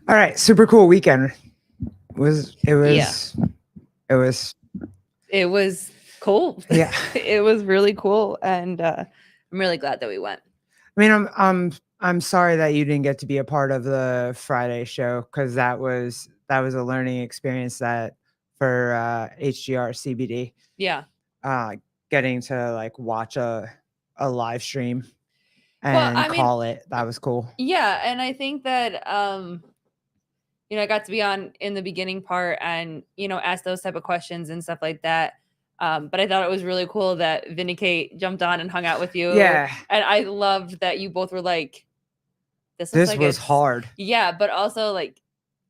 All right, super cool weekend. Was it Yeah, was it was it was cool. yeah. It was really cool, and I'm really glad that we went. I mean, I'm sorry that you didn't get to be a part of the Friday show because that was a learning experience that for HGR CBD. Yeah. Uh, Getting to like watch a live stream Well, and I mean, call it, that was cool. yeah, and I think that I got to be on in the beginning part and ask those type of questions and stuff like that. But I thought it was really cool that Vindicate jumped on and hung out with you, Yeah, and I loved that you both were like, "This looks this like was it's hard. yeah," but also like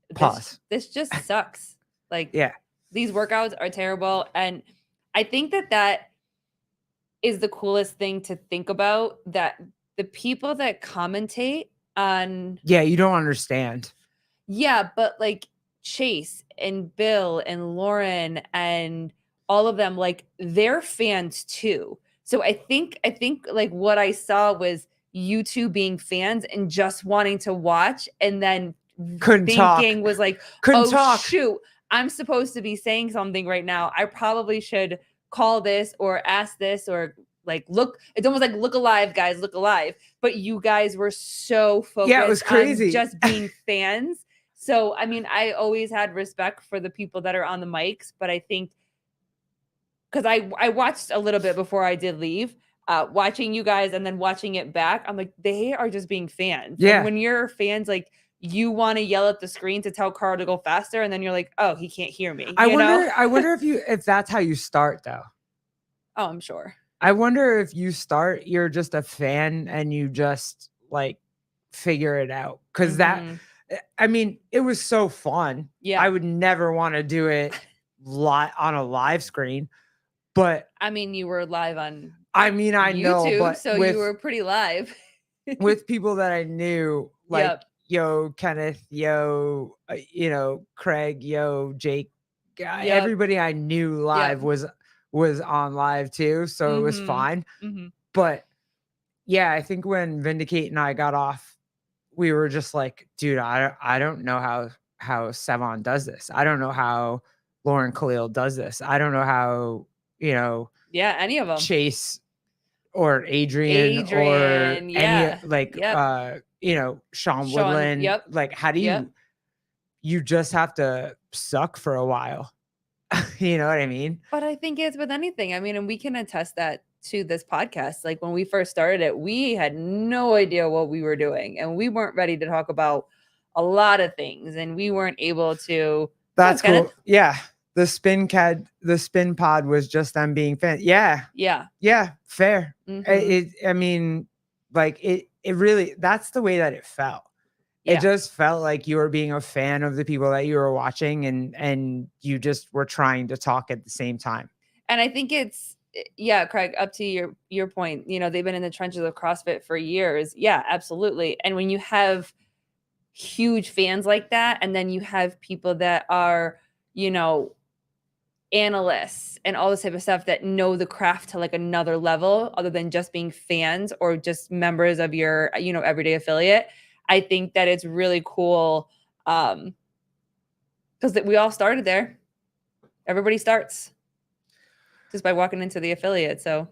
this Pause. this just sucks. Like Yeah. these workouts are terrible, and I think that is the coolest thing to think about, that the people that commentate on Yeah, you don't understand. yeah, but like Chase and Bill and Lauren and all of them, like they're fans too. So I think like what I saw was you two being fans and just wanting to watch, and then Couldn't talk. thinking was like, Couldn't oh talk. shoot, I'm supposed to be saying something right now. I probably should call this or ask this or like look. It's almost like look alive, guys, look alive. But you guys were so Yeah, it was focused on crazy. just being fans. So, I mean, I always had respect for the people that are on the mics, but I think because I watched a little bit before I did leave, watching you guys and then watching it back, I'm like, they are just being fans. And Yeah. when you're fans, like you want to yell at the screen to tell Carl to go faster, and then you're like, oh, he can't hear me, I wonder if that's how you start though. Oh, I'm sure. I wonder if you start, you're just a fan and you just like figure it out. Cause that, Mhm. I mean, it was so fun. Yeah. I would never want to do it on a live screen, but I mean, you were live on I mean, I know, YouTube, but so you were pretty live. with people that I knew, like, Yep. yo, Kenneth, yo, Craig, yo, Jake, Yep. everybody I knew live Yep. was on live too, so it was Mhm. fine. Mhm. But yeah, I think when Vindicate and I got off, we were just like, dude, I don't know how Sevon does this. I don't know how Lauren Khalil does this. I don't know how, Yeah, any of them. Chase or Adrian or Adrian, any yeah. like Yep. Sean Sean, Woodland. yep. Like, how do Yep. you just have to suck for a while? You know what I mean? But I think it's with anything. I mean, and we can attest that to this podcast. Like when we first started it, we had no idea what we were doing, and we weren't ready to talk about a lot of things, and we weren't able to. That's Kenneth. cool. Yeah. The spin pod was just them being fan. Yeah. Yeah. Yeah. Fair. Mhm. I mean, like it really, that's the way that it felt. It Yeah. just felt like you were being a fan of the people that you were watching and you just were trying to talk at the same time. And I think it's yeah, Craig, up to your point, they've been in the trenches of CrossFit for years. Yeah, absolutely. And when you have huge fans like that, and then you have people that are, analysts and all this type of stuff that know the craft to like another level other than just being fans or just members of your, everyday affiliate. I think that it's really cool because we all started there. Everybody starts just by walking into the affiliate. So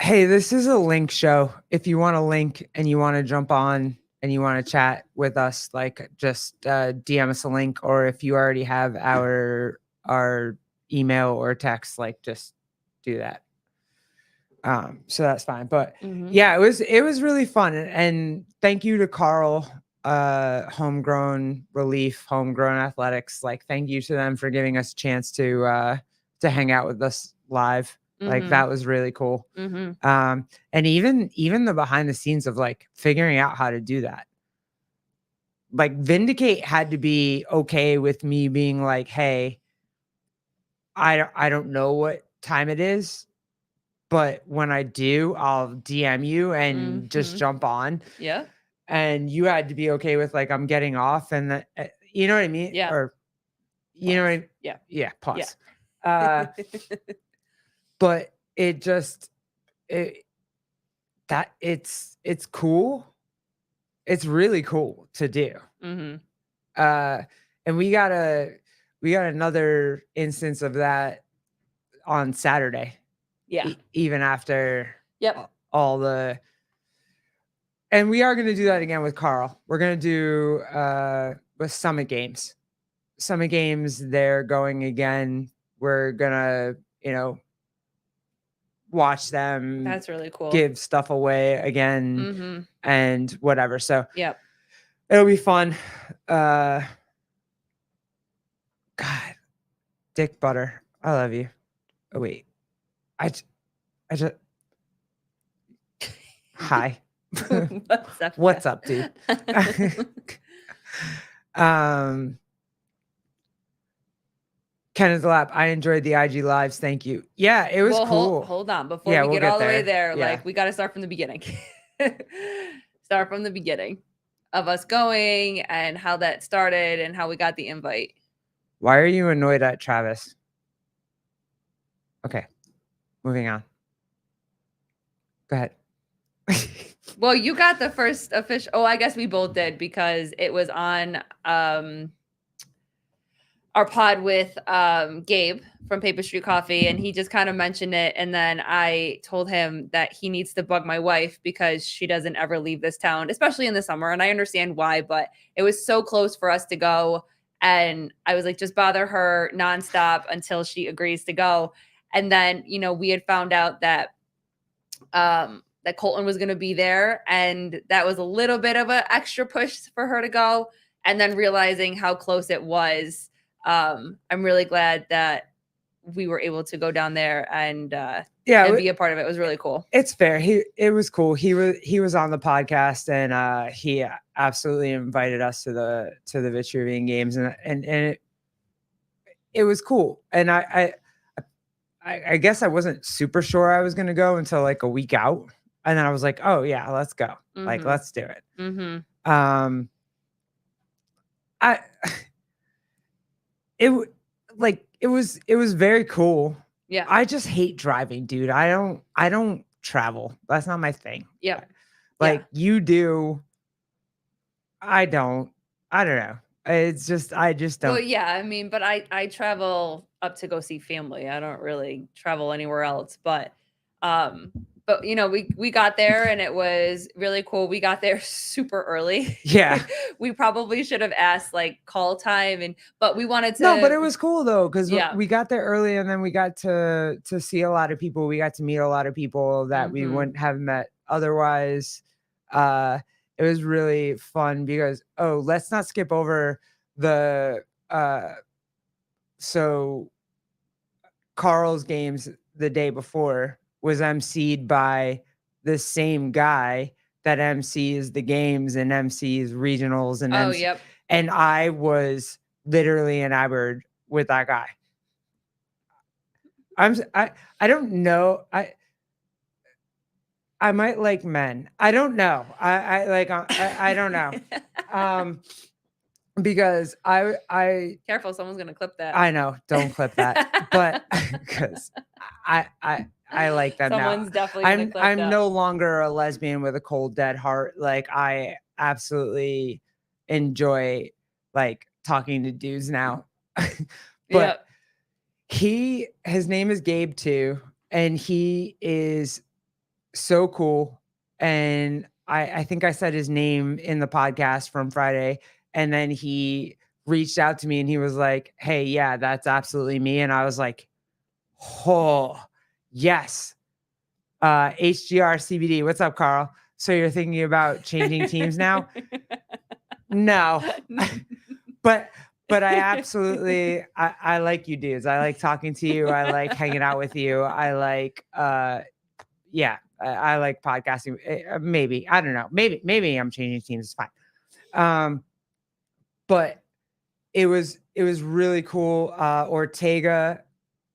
Hey, this is a link show. If you want a link and you want to jump on and you want to chat with us, like just DM us a link, or if you already have our email or text, like just do that. So that's fine. But yeah, it was really fun. And thank you to Carl, Homegrown Relief, Homegrown Athletics. Like, thank you to them for giving us a chance to hang out with us live. Like, that was really cool. And even the behind the scenes of like figuring out how to do that. Like, Vindicate had to be okay with me being like, hey, I don't know what time it is, but when I do, I'll DM you and just jump on. Yeah. And you had to be okay with like, I'm getting off and you know what I mean? Yeah. Or you know what I mean? Yeah. Yeah. Pause. But it just, it's cool. It's really cool to do. And we got another instance of that on Saturday. Yeah. Even after Yep. all the, and we are going to do that again with Carl. We're going to do with Summit Games. Summit Games, they're going again. We're gonna, watch them. That's really cool. Give stuff away again and whatever. So yep, it'll be fun. God, Dick Butter, I love you. Oh wait, I just hi. What's up? What's up, dude? Kenneth Lap, I enjoyed the IG lives. Thank you. Yeah, it was cool. Hold on. Before we get all the way there, like we got to start from the beginning. Start from the beginning of us going and how that started and how we got the invite. Why are you annoyed at Travis? Okay, moving on. Go ahead. Well, you got the first official. Oh, I guess we both did because it was on our pod with Gabe from Paper Street Coffee, and he just kind of mentioned it. And then I told him that he needs to bug my wife because she doesn't ever leave this town, especially in the summer. And I understand why, but it was so close for us to go. And I was like, just bother her nonstop until she agrees to go. And then, we had found out that that Colton was going to be there. And that was a little bit of an extra push for her to go. And then realizing how close it was, I'm really glad that we were able to go down there and be a part of it. It was really cool. It's fair. It was cool. He was on the podcast and he absolutely invited us to the Vitruvian games and it was cool. And I guess I wasn't super sure I was going to go until like a week out. And then I was like, oh yeah, let's go. Like, let's do it. It was very cool. Yeah. I just hate driving, dude. I don't travel. That's not my thing. Yeah. You do. I don't know. It's just, I just don't. Well, yeah, I mean, but I travel up to go see family. I don't really travel anywhere else, but we got there and it was really cool. We got there super early. Yeah. We probably should have asked like call time but we wanted to. No, but it was cool though. Cause we got there early and then we got to see a lot of people. We got to meet a lot of people that we wouldn't have met otherwise. It was really fun because, let's not skip over so Carl's games the day before was emceed by the same guy that MCs the games and MCs regionals and yep. And I was literally enamored with that guy. I don't know. I might like men. I don't know. I don't know. Because I careful, someone's gonna clip that. I know, don't clip that. But because I like them. Someone's now. definitely gonna clip I'm that. no longer a lesbian with a cold dead heart. Like I absolutely enjoy like talking to dudes now. But his name is Gabe too, and he is so cool. And I think I said his name in the podcast from Friday, and then he reached out to me and he was like, hey, yeah, that's absolutely me. And I was like, oh, yes. HGR CBD. What's up, Carl? So you're thinking about changing teams now? No. But I absolutely, I like you dudes. I like talking to you. I like hanging out with you. I like, I like podcasting. Maybe, I don't know. Maybe I'm changing teams. It's fine. But it was really cool. Ortega,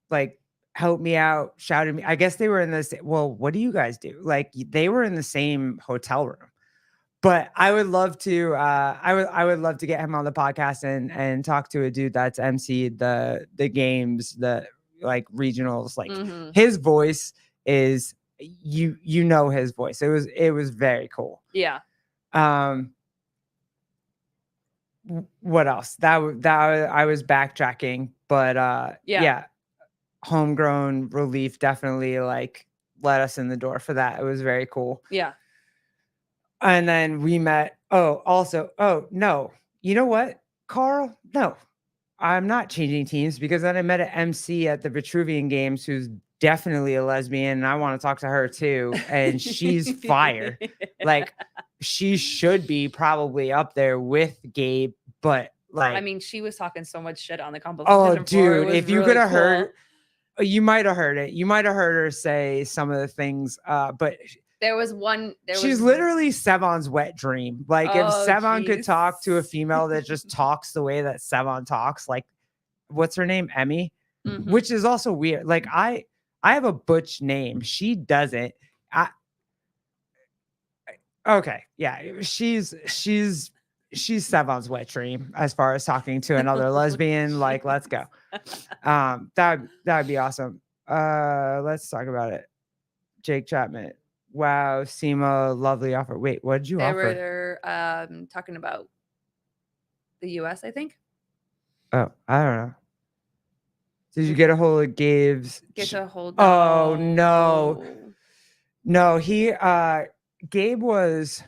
like, helped me out, shouted me. I guess they were in this. Well, what do you guys do? Like, they were in the same hotel room. But I would love to. I would love to get him on the podcast and talk to a dude that's emceed the games, the like regionals. Like his voice is you know his voice. It was very cool. Yeah. what else? I was backtracking, but yeah, homegrown relief definitely like let us in the door for that. It was very cool. Yeah. And then we met. Oh, no. You know what, Carl? No, I'm not changing teams because then I met an MC at the Vitruvian Games who's definitely a lesbian, and I want to talk to her too. And she's fire. Like, she should be probably up there with Gabe, but like, I mean, she was talking so much shit on the oh, competition floor. It dude, was if you really could have cool. heard, you might have heard it. You might have heard her say some of the things, but there was one. She's literally Sevon's wet dream. Like, if Oh, Sevon could jeez. talk to a female that just talks the way that Sevon talks, like, what's her name? Emmy, Mhm. which is also weird. Like, I have a butch name. She doesn't. Okay, yeah, she's Sevon's wet dream as far as talking to another lesbian. Like, let's go. That'd be awesome. Let's talk about it. Jake Chapman. Wow, SEMA, lovely offer. Wait, what did you They offer? were talking about the US, I think. Oh, I don't know. Did you get a hold of Gabe's? Get a hold. Oh no. No, Gabe was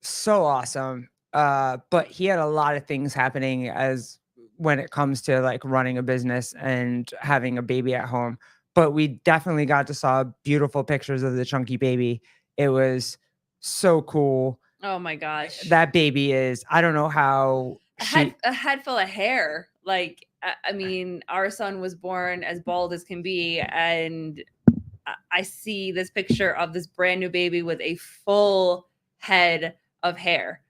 so awesome. But he had a lot of things happening as when it comes to like running a business and having a baby at home. But we definitely got to saw beautiful pictures of the chunky baby. It was so cool. Oh my gosh. That baby is, I don't know how a head full of hair. Like, I mean, our son was born as bald as can be, and I see this picture of this brand new baby with a full head of hair.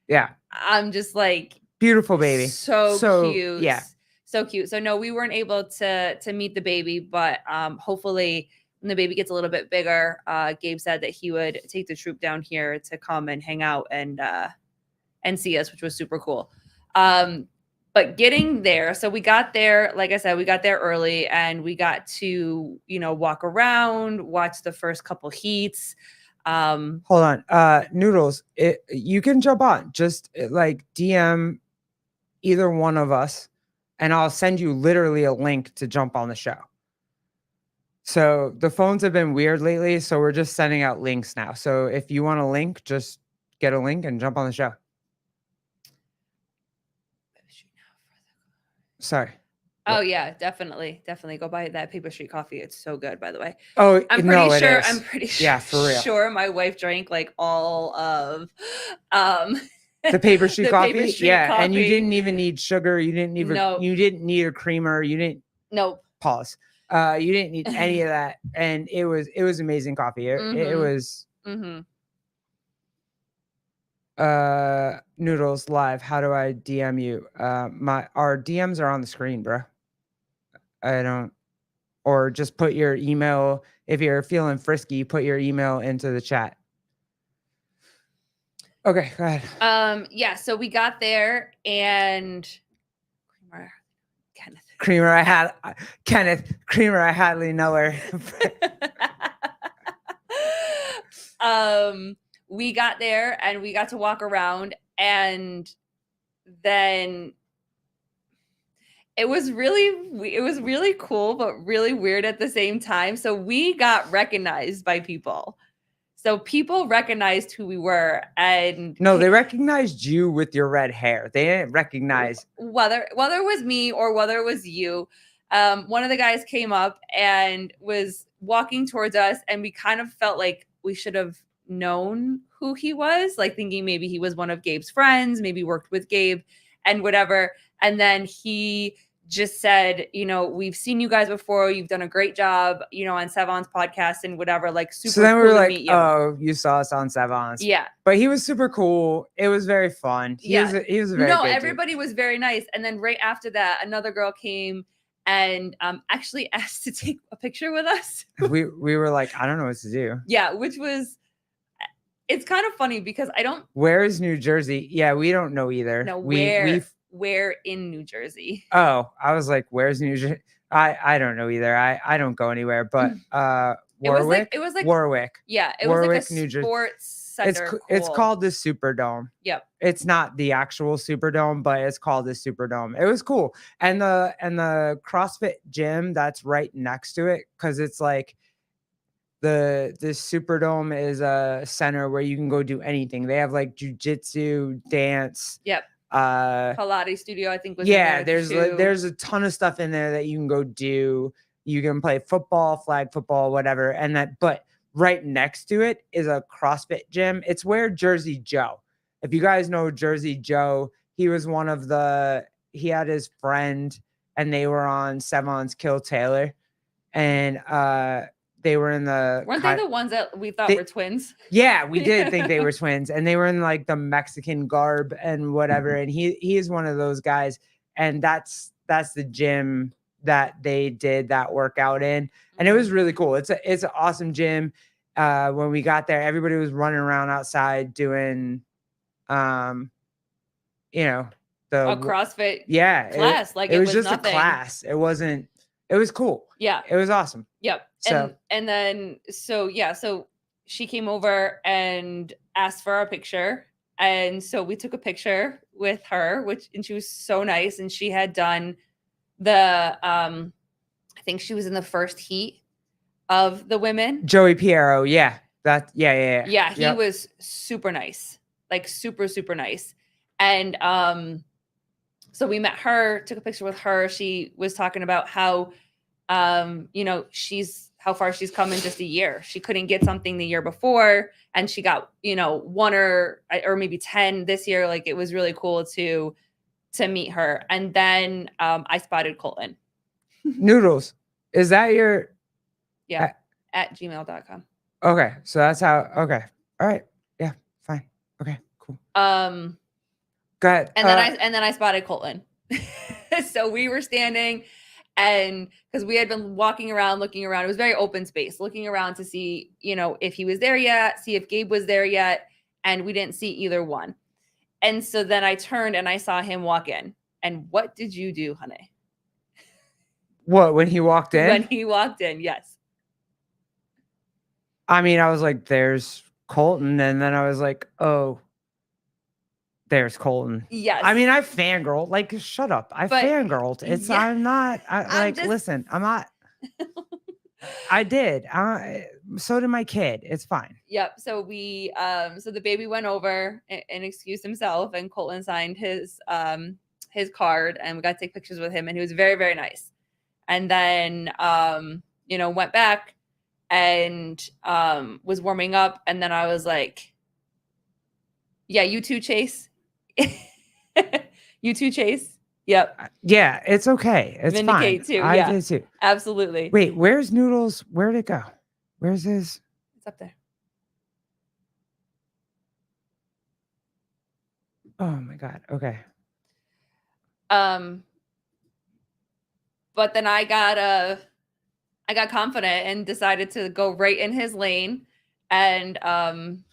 Yeah. I'm just like, beautiful baby. So cute. Yeah. So cute. So no, we weren't able to meet the baby, but hopefully when the baby gets a little bit bigger, Gabe said that he would take the troop down here to come and hang out and see us, which was super cool. But getting there, so we got there, like I said, we got there early and we got to, walk around, watch the first couple heats. Hold on. Noodles, you can jump on. Just like DM either one of us and I'll send you literally a link to jump on the show. So the phones have been weird lately, so we're just sending out links now. So if you want a link, just get a link and jump on the show. Sorry. Oh yeah, definitely go buy that Paper Street coffee. It's so good, by the way. Oh, I'm pretty sure. Yeah, for real. Sure, my wife drank like all of the Paper Street coffee. Paper Street yeah, coffee. And you didn't even need sugar. You didn't even. Nope. You didn't need a creamer. You didn't. Nope. Pause. You didn't need any of that, and it was amazing coffee. It was. Mm-hmm. Noodles live. How do I DM you? Our DMs are on the screen, bro. I don't, or just put your email. If you're feeling frisky, put your email into the chat. Okay, go ahead. Yeah, so we got there and Creamer, I hardly know her. We got there and we got to walk around, and then it was really cool, but really weird at the same time. So we got recognized by people. So people recognized who we were, and no, they recognized you with your red hair. They didn't recognize whether it was me or whether it was you. One of the guys came up and was walking towards us, and we kind of felt like we should have known who he was, like thinking maybe he was one of Gabe's friends, maybe worked with Gabe and whatever. And then he just said, we've seen you guys before. You've done a great job, on Sevon's podcast and whatever. Like, super so then cool we were to like, meet you. oh, you saw us on Sevon's. Yeah. But he was super cool. It was very fun. He was a very good everybody dude. Was very nice. And then right after that, another girl came and actually asked to take a picture with us. we were like, I don't know what to do. Yeah, which was, it's kind of funny because I don't. Where is New Jersey? Yeah, we don't know either. No, where in New Jersey? Oh, I was like, where's New Jersey? I don't know either. I don't go anywhere, but Warwick. It was like Warwick. Yeah, it Warwick, was like a New Jersey. sports center. It's cool. called the Superdome. Yep. It's not the actual Superdome, but it's called the Superdome. It was cool. And the CrossFit gym that's right next to it, because it's like the Superdome is a center where you can go do anything. They have like jujitsu, dance. Yep. Pilates studio, I think, was Yeah, in there there's a ton of stuff in there that you can go do. You can play football, flag football, whatever. And but right next to it is a CrossFit gym. It's where Jersey Joe. If you guys know Jersey Joe, he was he had his friend and they were on Sevon's Kill Taylor. And they were in the weren't they the ones that we thought were twins? Yeah, we did think they were twins, and they were in like the Mexican garb and whatever. And he is one of those guys, and that's the gym that they did that workout in, and it was really cool. It's an awesome gym. When we got there, everybody was running around outside doing, the a CrossFit class. It was just nothing. A class. It wasn't. It was cool. Yeah, it was awesome. Yep. So and then so she came over and asked for our picture, and so we took a picture with her, and she was so nice, and she had done the I think she was in the first heat of the women. Joey Piero, yeah. He was super nice, like super nice, and so we met her, took a picture with her. She was talking about how how far she's come in just a year. She couldn't get something the year before, and she got, 1 or maybe 10 this year. Like, it was really cool to meet her. And then I spotted Colton. Noodles. Is that your? Yeah. At gmail.com. Okay. So that's how, okay. All right. Yeah. Fine. Okay, cool. Go ahead. And then I spotted Colton. So we were standing, and because we had been walking around, looking around, it was very open space, looking around to see, if he was there yet, see if Gabe was there yet. And we didn't see either one. And so then I turned and I saw him walk in. And what did you do, honey? What, when he walked in? When he walked in, yes. I mean, I was like, there's Colton. And then I was like, oh, there's Colton. Yes. I mean, I fangirled. Like, shut up. I fangirled. I'm not. Listen, I'm not. I did. So did my kid. It's fine. Yep. So we, so the baby went over and excused himself, and Colton signed his card, and we got to take pictures with him, and he was very, very nice. And then, went back and was warming up, and then I was like, yeah, you too, Chase. You too, Chase. Yep. Yeah, it's okay. It's Vindicate fine. Too. I did too. Absolutely. Wait, where's Noodles? Where'd it go? Where's his? It's up there. Oh my God. Okay. But then I got confident and decided to go right in his lane and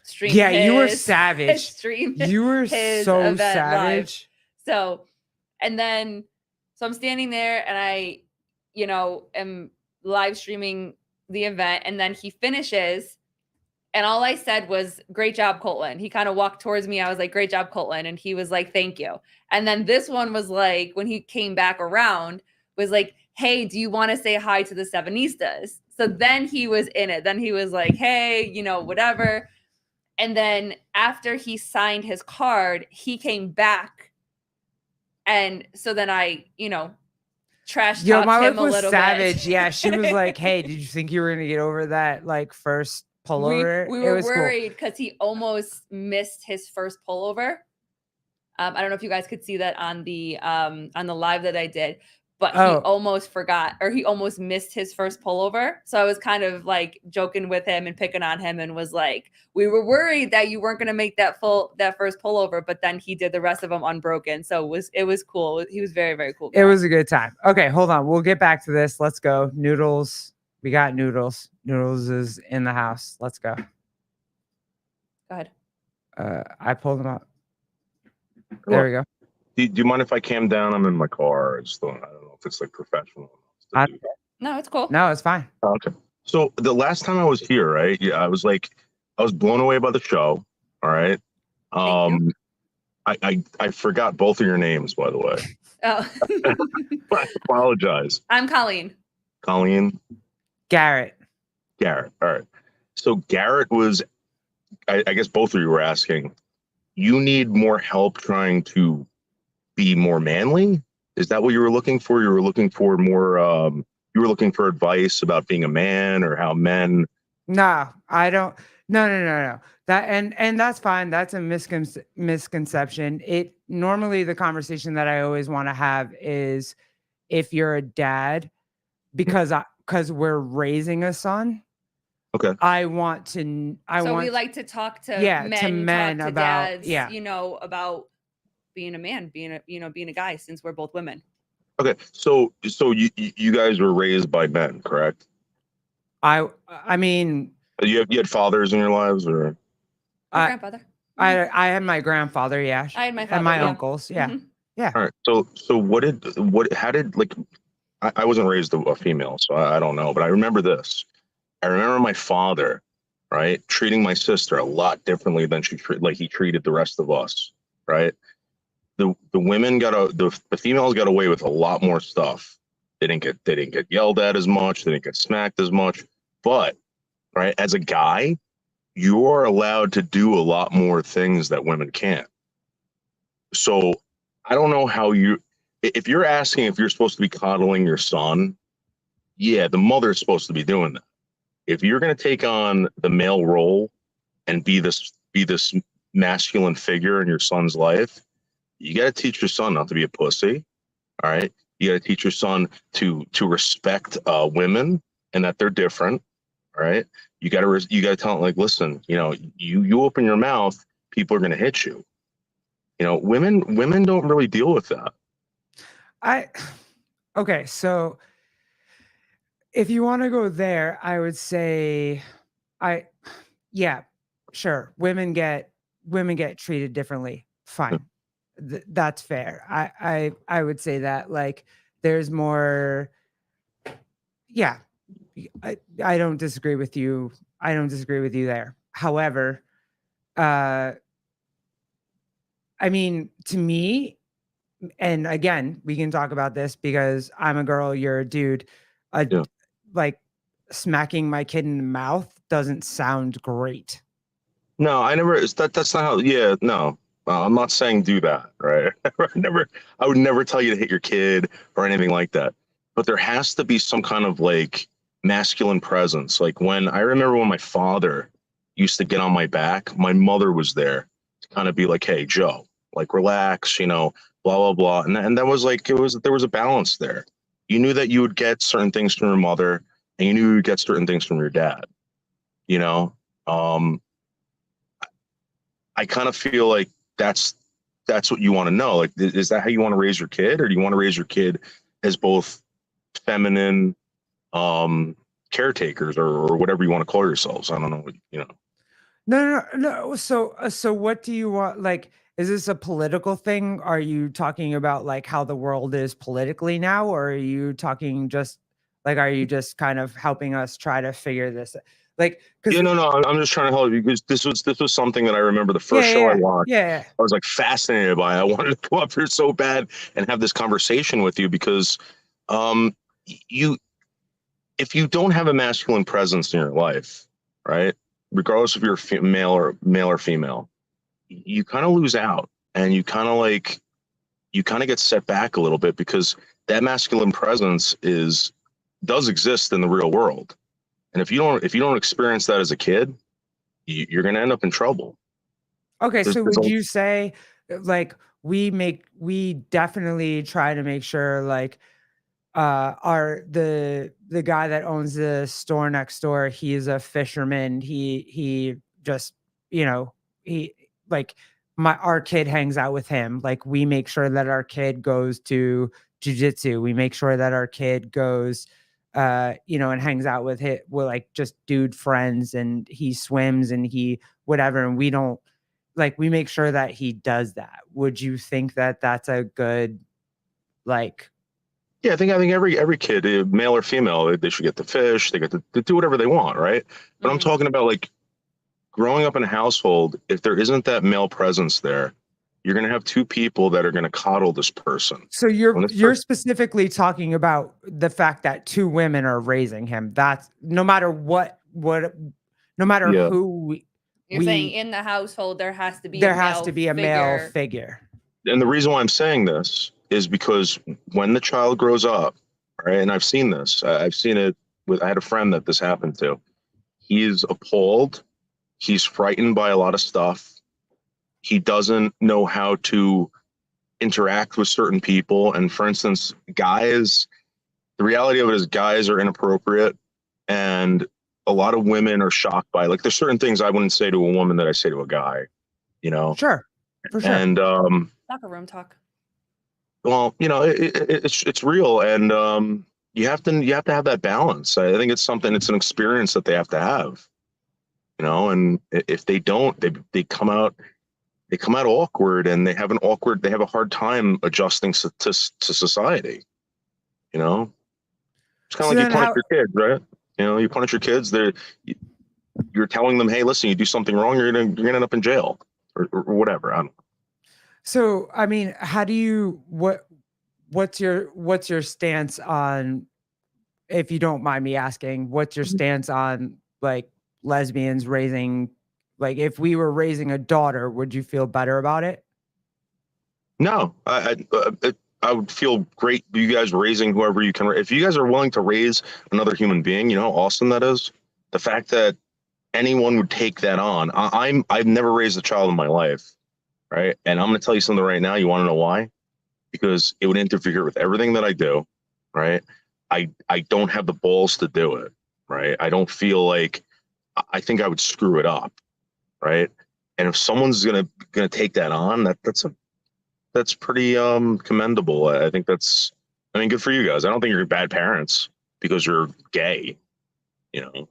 stream. Yeah, you were savage. Stream. You were so savage. Live. So I'm standing there and I, am live streaming the event, and then he finishes, and all I said was, "Great job, Colton." He kind of walked towards me. I was like, "Great job, Colton," and he was like, "Thank you." And then this one was like, when he came back around, was like, "Hey, do you want to say hi to the Sevenistas?" So then he was in it. Then he was like, "Hey, whatever." And then after he signed his card, he came back. And so then I, trash talked my him wife was a little savage. bit. Yeah, she was like, "Hey, did you think you were gonna get over that like first pullover?" We were worried because he almost missed his first pullover. I don't know if you guys could see that on the live that I did, but he almost forgot, or he almost missed his first pullover. So I was kind of like joking with him and picking on him, and was like, "We were worried that you weren't going to make that first pullover," but then he did the rest of them unbroken. So it was cool. He was very, very cool guy. It was a good time. Okay, hold on. We'll get back to this. Let's go. Noodles. We got Noodles. Noodles is in the house. Let's go. Go ahead. I pulled him up. Cool. There we go. Do you mind if I cam down? I'm in my car. I don't know if it's like professional. No, it's cool. No, it's fine. Okay. So the last time I was here, right? Yeah, I was blown away by the show. All right. Thank you. I forgot both of your names, by the way. Oh. I apologize. I'm Colleen. Colleen, Garrett. Garrett. All right. So Garrett was, I guess both of you were asking, you need more help trying to be more manly? Is that what you were looking for? You were looking for more, you were looking for advice about being a man or how men. No, I don't. No. That and that's fine. That's a misconception. It normally the conversation that I always want to have is if you're a dad, because we're raising a son. Okay. I want to. We like to talk to yeah, men, to men talk to about dads, yeah. About being a man, being a guy, since we're both women. Okay. So you guys were raised by men, correct? I mean, You had fathers in your lives, or My I grandfather. I had my grandfather, yeah, I had my father, and my yeah. uncles, yeah. Mhm. Yeah. all right. So how did like I wasn't raised a female, so I don't know, but I remember this. I remember my father, right, treating my sister a lot differently than he treated the rest of us, right? The women the females got away with a lot more stuff. They didn't get yelled at as much, they didn't get smacked as much. But right, as a guy, you are allowed to do a lot more things that women can't. So I don't know how if you're asking if you're supposed to be coddling your son, yeah, the mother's supposed to be doing that. If you're going to take on the male role and be this masculine figure in your son's life, you got to teach your son not to be a pussy. All right, you got to teach your son to respect women and that they're different. All right, you got to tell them, like, listen, you open your mouth, people are going to hit you. Women don't really deal with that. Okay, so if you want to go there, I would say yeah, sure. Women get treated differently. Fine. That's fair. I would say that, like, there's more. Yeah, I don't disagree with you. I don't disagree with you there. However, I mean, to me, and again, we can talk about this because I'm a girl, you're a dude. Yeah. Like, smacking my kid in the mouth doesn't sound great. No, I never. That's not how. Yeah, no. I'm not saying do that, right? I would never tell you to hit your kid or anything like that. But there has to be some kind of like masculine presence. Like I remember when my father used to get on my back, my mother was there to kind of be like, "Hey, Joe, like relax, blah blah blah." And that was like there was a balance there. You knew that you would get certain things from your mother, and you knew you would get certain things from your dad. You know. I kind of feel like that's what you want to know. Like, is that how you want to raise your kid, or do you want to raise your kid as both feminine caretakers or whatever you want to call yourselves? I don't know. No. So what do you want? Like, is this a political thing? Are you talking about like how the world is politically now, or are you talking just like, are you just kind of helping us try to figure this? Like, because No. I'm just trying to help you because this was something that I remember the first show I watched. Yeah. I was like fascinated by it. I wanted to go up here so bad and have this conversation with you because you if you don't have a masculine presence in your life, right? Regardless if you're male or female, you kind of lose out, and you kind of get set back a little bit because that masculine presence does exist in the real world. And if you don't experience that as a kid, you're going to end up in trouble. Okay, so would you say, like, we definitely try to make sure, like, the guy that owns the store next door, he's a fisherman. He just, he like our kid hangs out with him. Like, we make sure that our kid goes to jujitsu. We make sure that our kid goes and hangs out with like just dude friends, and he swims and he whatever, and we don't we make sure that he does that. Would you think that that's a good, like? Yeah, I think every kid, male or female, they should get to fish. They get to do whatever they want, right? But I'm talking about like growing up in a household, if there isn't that male presence there, you're going to have two people that are going to coddle this person. So When this you're specifically talking about the fact that two women are raising him. That's no matter no matter Yeah. who You're saying in the household there has to be there a has male to be a male figure. And the reason why I'm saying this is because when the child grows up, right, and I've seen this, I've seen it I had a friend that this happened to. He is appalled. He's frightened by a lot of stuff. He doesn't know how to interact with certain people. And for instance, guys, the reality of it is guys are inappropriate. And a lot of women are shocked by, like, there's certain things I wouldn't say to a woman that I say to a guy, you know? Sure. For sure. And, locker room talk. well, you know, it's real. And, you have to have that balance. I think it's an experience that they have to have, you know, and if they don't, they come out awkward, and they have a hard time adjusting to society, you know. It's kind of like you punish your kids, right? You know, you punish your kids, you're telling them, hey, listen, you do something wrong, you're gonna end up in jail or whatever. I don't know. So, I mean, how do you what's your stance on, if you don't mind me asking, what's your stance on like lesbians raising, like if we were raising a daughter, would you feel better about it? No, I would feel great. You guys raising whoever you can. If you guys are willing to raise another human being, you know how awesome that is. The fact that anyone would take that on. I've never raised a child in my life, right? And I'm going to tell you something right now. You want to know why? Because it would interfere with everything that I do, right? I don't have the balls to do it, right? I don't feel like, I think I would screw it up, right? And if someone's gonna take that on, that's pretty commendable. I think good for you guys. I don't think you're bad parents because you're gay. You know,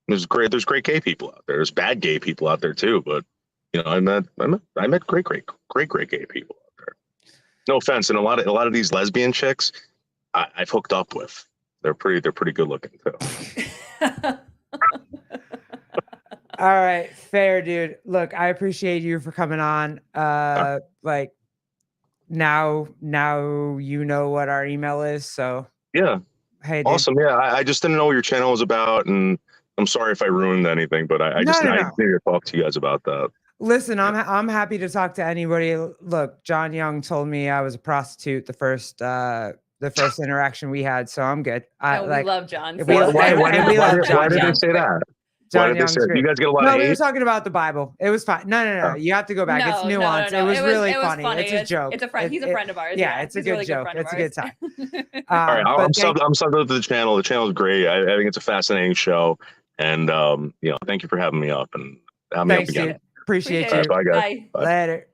there's great gay people out there. There's bad gay people out there too. But you know, I met great gay people out there. No offense, and a lot of these lesbian chicks I've hooked up with. They're pretty good looking too. All right, fair, dude. Look, I appreciate you for coming on. Like now you know what our email is. So yeah, hey, dude. awesome. Yeah, I just didn't know what your channel was about, and I'm sorry if I ruined anything, but I just need to talk to you guys about that. Listen, I'm happy to talk to anybody. Look, John Young told me I was a prostitute the first interaction we had, so I'm good. We love John. Why did they say that? John Young's great. You guys get a lot of hate? We were talking about the Bible. It was fine. No. You have to go back. It's nuanced. It was really funny. It's a joke. It's a friend. He's a friend of ours. Yeah, it's a good joke. It's a good time. All right, I'm subbed to the channel. The channel is great. I think it's a fascinating show. And thank you for having me up and having me up again. Dude. Appreciate you. Right, bye, guys. Bye. Later.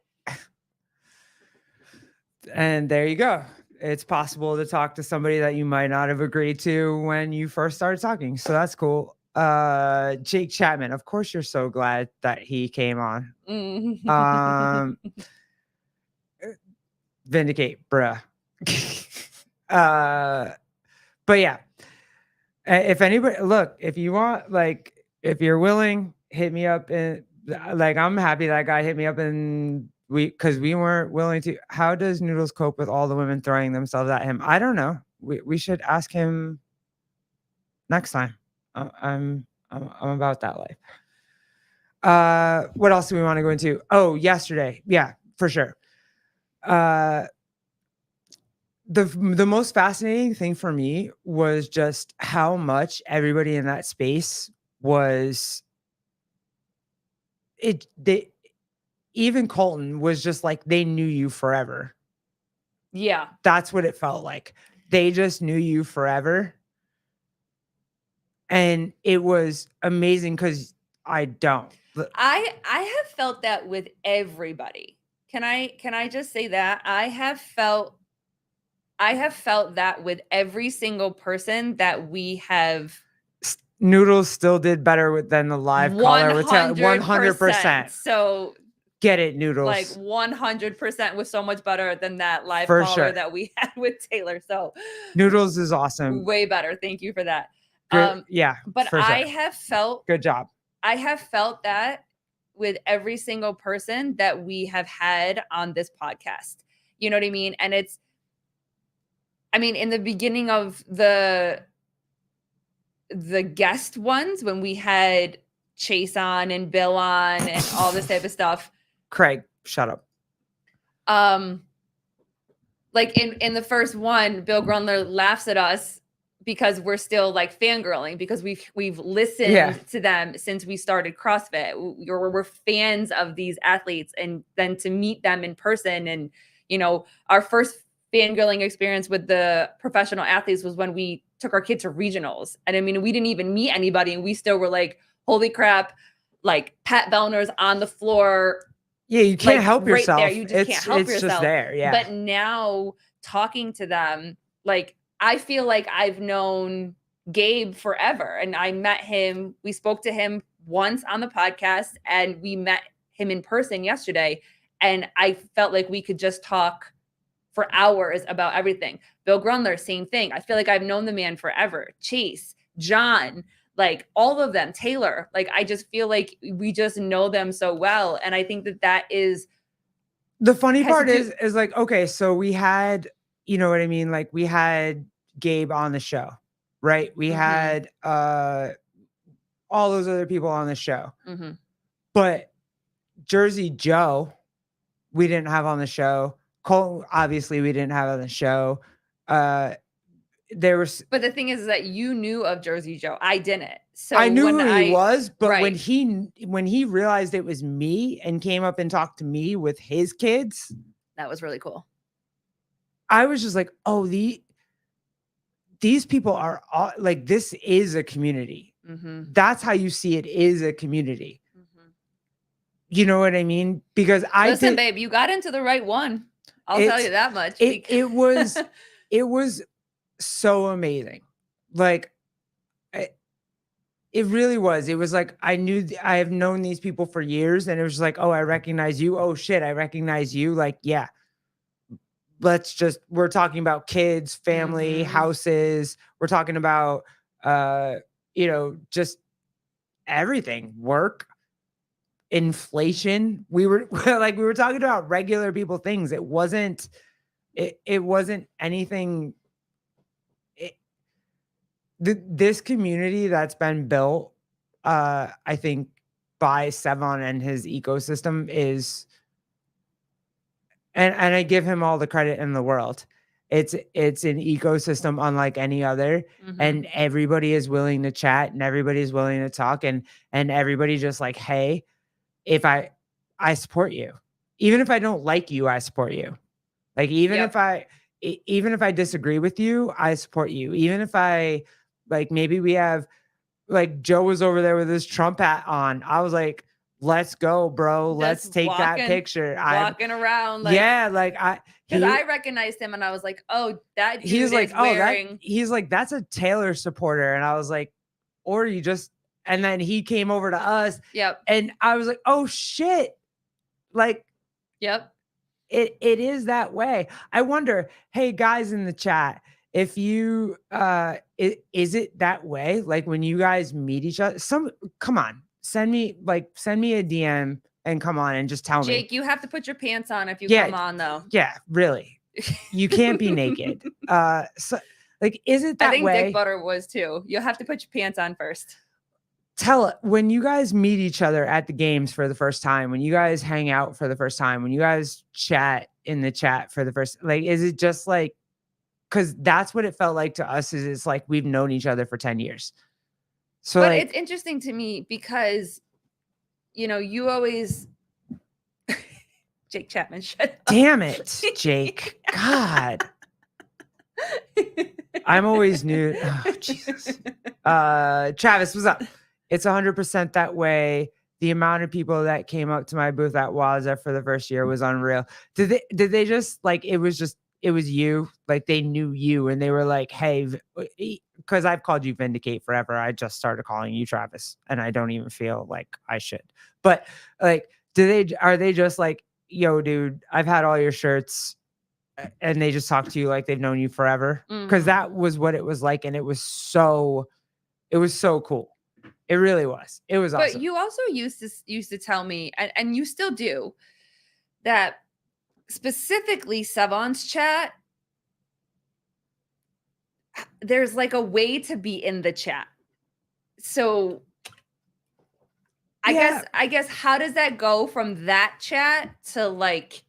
And there you go. It's possible to talk to somebody that you might not have agreed to when you first started talking. So that's cool. Jake Chapman, of course you're so glad that he came on. Vindicate, bruh. But yeah, if anybody, look, if you want, like, if you're willing, hit me up. And like, I'm happy that guy hit me up, and because we weren't willing to. How does Noodles cope with all the women throwing themselves at him? I don't know. We should ask him next time. I'm about that life. What else do we want to go into? Oh, yesterday. Yeah, for sure. The most fascinating thing for me was just how much everybody in that space was even Colton was just like, they knew you forever. Yeah. That's what it felt like. They just knew you forever. And it was amazing because I don't. I have felt that with everybody. Can I just say that? I have felt that with every single person that we have. Noodles still did better than the live caller with 100%. So get it, Noodles. Like 100% was so much better than that live caller that we had with Taylor. So Noodles is awesome. Way better. Thank you for that. Yeah. But I have felt good job. I have felt that with every single person that we have had on this podcast. You know what I mean? And it's, I mean, in the beginning of the guest ones, when we had Chase on and Bill on and all this type of stuff. Craig, shut up. Like in the first one, Bill Grundler laughs at us because we're still like fangirling because we've listened to them since we started CrossFit. We're fans of these athletes, and then to meet them in person, and you know, our first fangirling experience with the professional athletes was when we took our kid to regionals, and I mean, we didn't even meet anybody, and we still were like, "Holy crap!" Like Pat Vellner's on the floor. Yeah, you can't like, help right yourself. there. You just can't help it's yourself. Just there, yeah. But now talking to them, like I feel like I've known Gabe forever, and I met him. We spoke to him once on the podcast, and we met him in person yesterday, and I felt like we could just talk for hours about everything. Bill Grundler, same thing. I feel like I've known the man forever. Chase, John, like all of them, Taylor, like I just feel like we just know them so well. And I think that is the funny part is like, okay, so we had, you know what I mean? Like we had Gabe on the show, right? We had all those other people on the show. But Jersey Joe, we didn't have on the show. Cole, obviously we didn't have on the show. There was, but the thing is that you knew of Jersey Joe. I didn't. So I knew who he was, but right. when he realized it was me and came up and talked to me with his kids, that was really cool. I was just like, oh, these people are all, like, this is a community. That's how you see it is a community. You know what I mean? Because listen, babe, you got into the right one. I'll tell you that much. It was so amazing. Like it really was. It was like, I have known these people for years, and it was like, oh, I recognize you. Oh shit, I recognize you. Like, yeah, we're talking about kids, family, houses. We're talking about, just everything, work, inflation. We were talking about regular people things. It wasn't anything. This community that's been built, I think, by Sevon and his ecosystem is, and I give him all the credit in the world. It's an ecosystem unlike any other, and everybody is willing to chat, and everybody is willing to talk, and everybody just like, hey, if I support you, even if I don't like you, I support you. Like even if I disagree with you, I support you. Even if I, like, maybe we have, like, Joe was over there with his Trump hat on. I was like, let's go, bro. Let's take that picture. Walking around. Like, yeah. Like because I recognized him and I was like, oh, that dude he's like, is wearing. He's like, that's a Taylor supporter. And I was like, or you just, and then he came over to us. Yep. And I was like, oh shit. Like, yep. It is that way. I wonder, hey guys in the chat, if you is it that way? Like when you guys meet each other, come on, send me a DM and come on and just tell me. Jake, you have to put your pants on if you come on though. Yeah, really. You can't be naked. So like, is it that way? I think Dick Butter was too. You'll have to put your pants on first. When you guys meet each other at the games for the first time, when you guys hang out for the first time, when you guys chat in the chat for the first, like, is it just like, because that's what it felt like to us, is it's like we've known each other for 10 years. So but like, it's interesting to me because, you always, Jake Chapman, shut up. Damn it, Jake. God. I'm always new. Oh, Jesus. Travis, what's up? It's 100% that way. The amount of people that came up to my booth at Waza for the first year was unreal. Did they just like, it was you, like they knew you and they were like, hey, because I've called you Vindicate forever. I just started calling you Travis and I don't even feel like I should. But like, are they just like, yo, dude, I've had all your shirts, and they just talk to you like they've known you forever? Because that was what it was like. And it was so cool. It really was. It was But awesome. you also used to tell me, and you still do, that specifically Savon's chat, there's like a way to be in the chat. So Yeah. I guess how does that go from that chat to like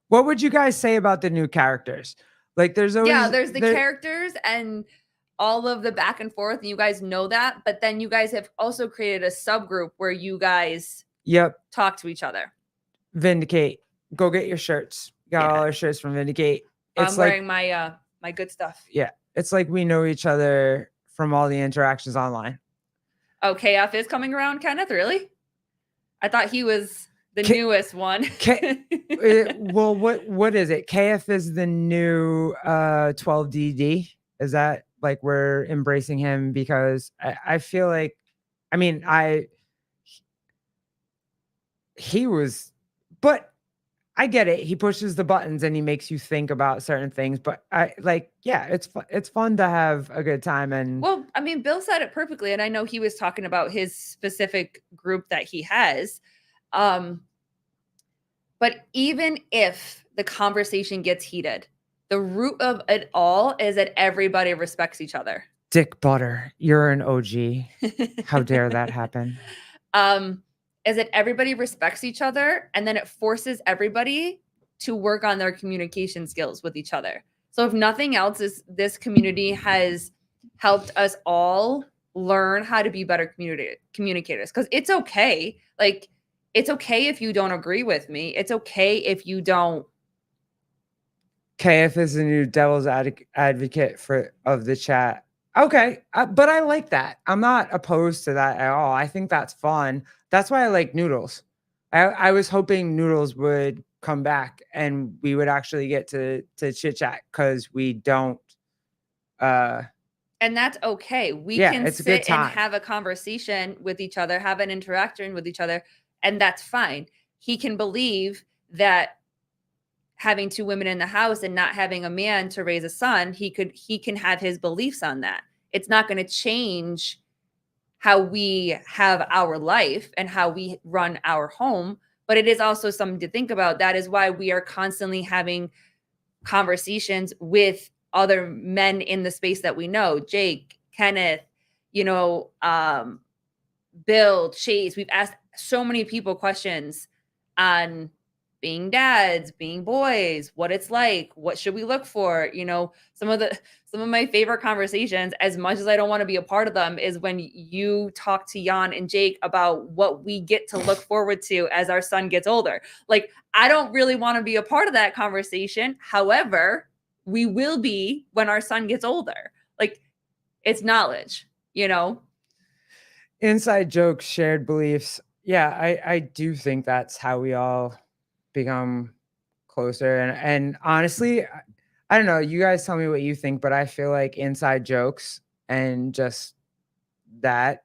What would you guys say about the new characters? Like there's always there's the characters and all of the back and forth, and you guys know that, but then you guys have also created a subgroup where you guys Yep. talk to each other. Vindicate. Go get your shirts. Got all our shirts from Vindicate. It's I'm like, wearing my my good stuff. yeah, it's like we know each other from all the interactions online. Oh, KF is coming around, Kenneth, really? I thought he was the newest one. Well, what is it? KF is the new 12DD. Is that like we're embracing him because I feel like, I mean, he was, but I get it. He pushes the buttons and he makes you think about certain things. But I like, yeah, it's fun to have a good time. And well, I mean, Bill said it perfectly, and I know he was talking about his specific group that he has. But even if the conversation gets heated, the root of it all is that everybody respects each other. Dick Butter, you're an OG. How dare that happen? Is that everybody respects each other, and then it forces everybody to work on their communication skills with each other. So if nothing else, this community has helped us all learn how to be better communicators, because it's okay. Like, it's okay if you don't agree with me. It's okay if you don't. KF is the new devil's advocate of the chat. Okay, but I like that. I'm not opposed to that at all. I think that's fun. That's why I like Noodles. I was hoping Noodles would come back and we would actually get to chit chat, because we don't. And that's okay. We can sit and have a conversation with each other, have an interaction with each other, and that's fine. He can believe that having two women in the house and not having a man to raise a son, he can have his beliefs on that. It's not going to change how we have our life and how we run our home, but it is also something to think about. That is why we are constantly having conversations with other men in the space that we know, Jake, Kenneth, Bill, Chase. We've asked so many people questions on being dads, being boys, what it's like, what should we look for? Some of my favorite conversations, as much as I don't want to be a part of them, is when you talk to Jan and Jake about what we get to look forward to as our son gets older. Like, I don't really want to be a part of that conversation. However, we will be when our son gets older. Like, it's knowledge, Inside jokes, shared beliefs. Yeah, I do think that's how we all become closer. And honestly, I don't know, you guys tell me what you think, but I feel like inside jokes and just that,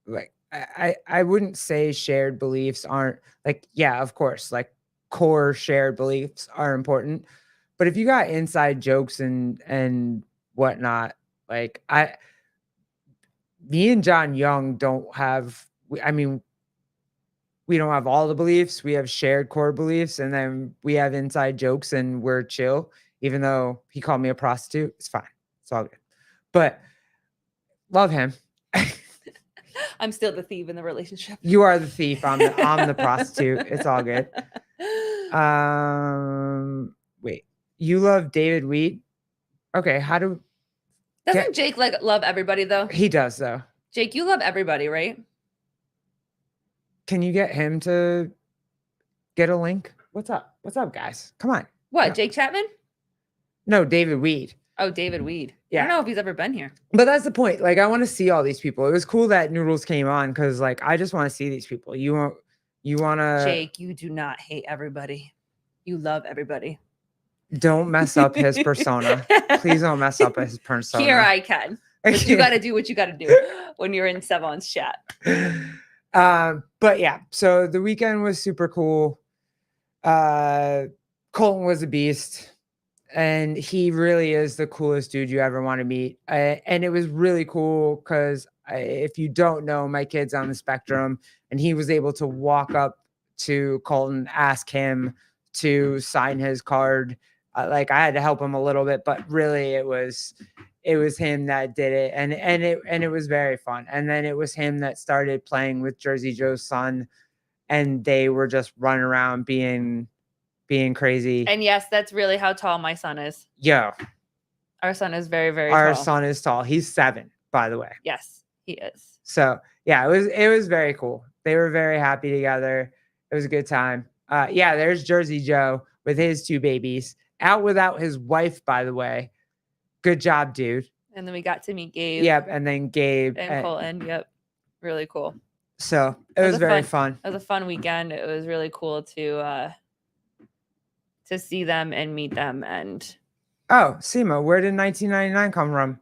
like, I wouldn't say shared beliefs aren't, like, yeah, of course, like core shared beliefs are important, but if you got inside jokes and whatnot, like me and John Young don't have, I mean, we don't have all the beliefs. We have shared core beliefs, and then we have inside jokes, and we're chill. Even though he called me a prostitute, it's fine. It's all good. But love him. I'm still the thief in the relationship. You are the thief. I'm the prostitute. It's all good. Wait. You love David Weed? Okay. Doesn't Jake love everybody though? He does though. Jake, you love everybody, right? Can you get him to get a link? What's up? What's up, guys? Come on. What, No. Jake Chapman? No, David Weed. Oh, David Weed. Yeah. I don't know if he's ever been here. But that's the point. Like, I want to see all these people. It was cool that Noodles came on, because like I just want to see these people. You want to Jake, you do not hate everybody. You love everybody. Don't mess up his persona. Please don't mess up his persona. Here I can. But you got to do what you got to do when you're in Savon's chat. But yeah, so the weekend was super cool. Colton was a beast, and he really is the coolest dude you ever want to meet. And it was really cool because if you don't know, my kid's on the spectrum, and he was able to walk up to Colton, ask him to sign his card. Like I had to help him a little bit, but really it was him that did it, and it was very fun. And then it was him that started playing with Jersey Joe's son, and they were just running around being crazy. And yes, that's really how tall my son is. Yo, Our son is very, very our tall. son is tall. He's 7, by the way. Yes, he is. So yeah, it was very cool. They were very happy together. It was a good time. Yeah, there's Jersey Joe with his 2 babies, out without his wife, by the way. Good job, dude. And then we got to meet Gabe. Yep, and then Gabe And Colton. Yep. Really cool. So it was very fun. It was a fun weekend. It was really cool to see them and meet them. And oh, Seema, where did 1999 come from?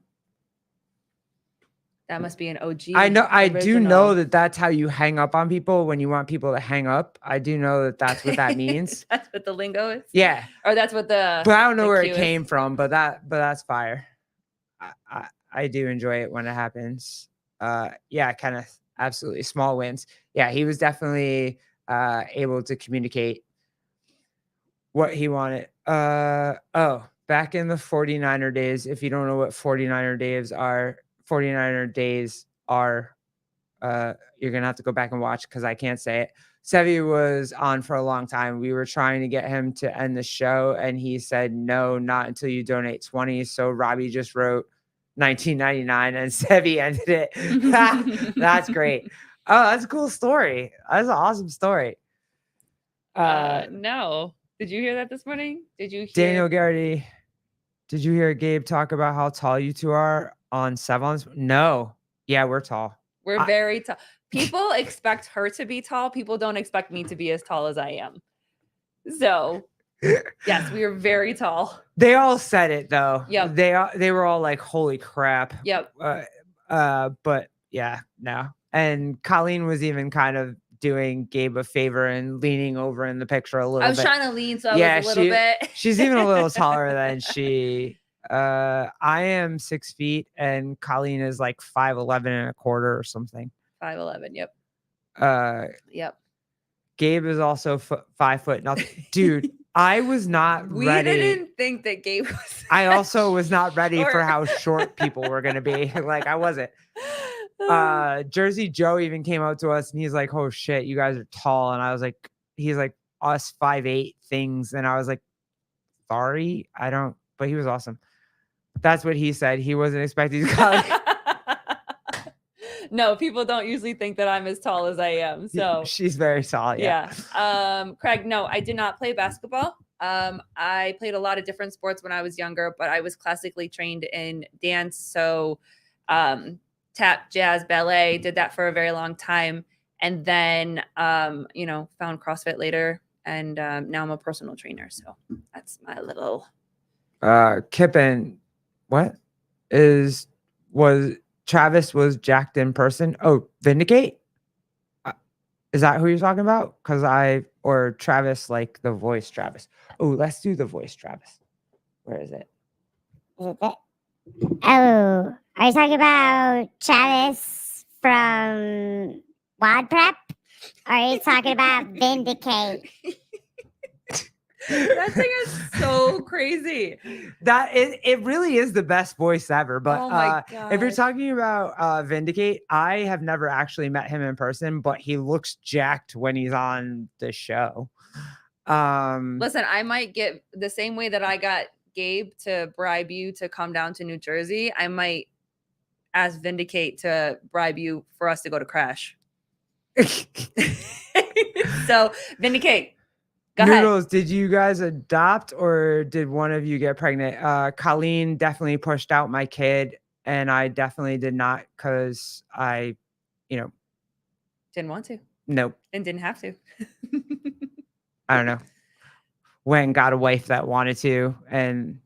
that must be an OG. I know. I do know original. that that's how you hang up on people when you want people to hang up. I do know that that's what that means. That's what the lingo is. Yeah, Or that's what the. but I don't know the where cue it is. came from. But that's fire. I do enjoy it when it happens. Yeah, kind of absolutely small wins. Yeah, he was definitely able to communicate what he wanted. Oh, back in the 49er days, if you don't know what 49er days are, you're gonna have to go back and watch because I can't say it. Sevi was on for a long time. We were trying to get him to end the show, and he said no, not until you donate 20. So Robbie just wrote 1999, and Sevi ended it. That's great. Oh, that's a cool story. That's an awesome story. No. Did you hear that this morning? Did you hear? Daniel Garrity, did you hear Gabe talk about how tall you 2 are on Sevon's? No. Yeah, we're tall. We're very tall. People expect her to be tall. People don't expect me to be as tall as I am. So, yes, we are very tall. They all said it though. Yep. They were all like, "Holy crap!" Yep. But yeah, no. And Colleen was even kind of doing Gabe a favor and leaning over in the picture a little bit. I was trying to lean, so I Yeah, was a little bit. She's even a little taller than she. I am 6 feet, and Colleen is like 5'11" and a quarter or something. 5'11". Yep. Yep. Gabe is also 5 foot nothing. Dude, I was not We ready. didn't think that Gabe was. I also was not ready for Short. how short people were going to be. Like I wasn't. Jersey Joe even came out to us and he's like, "Oh shit, you guys are tall." And I was like, he's like, "Us 5'8" things." And I was like, "Sorry, I don't," but he was awesome. That's what he said. He wasn't expecting to call. No, people don't usually think that I'm as tall as I am. So she's very tall. Yeah. Craig, no, I did not play basketball. I played a lot of different sports when I was younger, but I was classically trained in dance. So tap, jazz, ballet, did that for a very long time. And then, found CrossFit later. And now I'm a personal trainer. So that's my little. Kippen, Travis was jacked in person. Oh, Vindicate? Is that who you're talking about? Or Travis, like the voice Travis. Oh, let's do the voice Travis. Where is it? Oh, are you talking about Travis from Wad Prep? Or are you talking about Vindicate? That thing is so crazy. That it really is the best voice ever. But Oh my if you're gosh. talking about Vindicate, I have never actually met him in person, but he looks jacked when he's on the show. Listen, I might get the same way that I got Gabe to bribe you to come down to New Jersey. I might ask Vindicate to bribe you for us to go to Crash. So, Vindicate, go ahead. Noodles, did you guys adopt or did one of you get pregnant? Colleen definitely pushed out my kid, and I definitely did not because I, Didn't want to nope. and didn't have to. I don't know. Went and got a wife that wanted to, and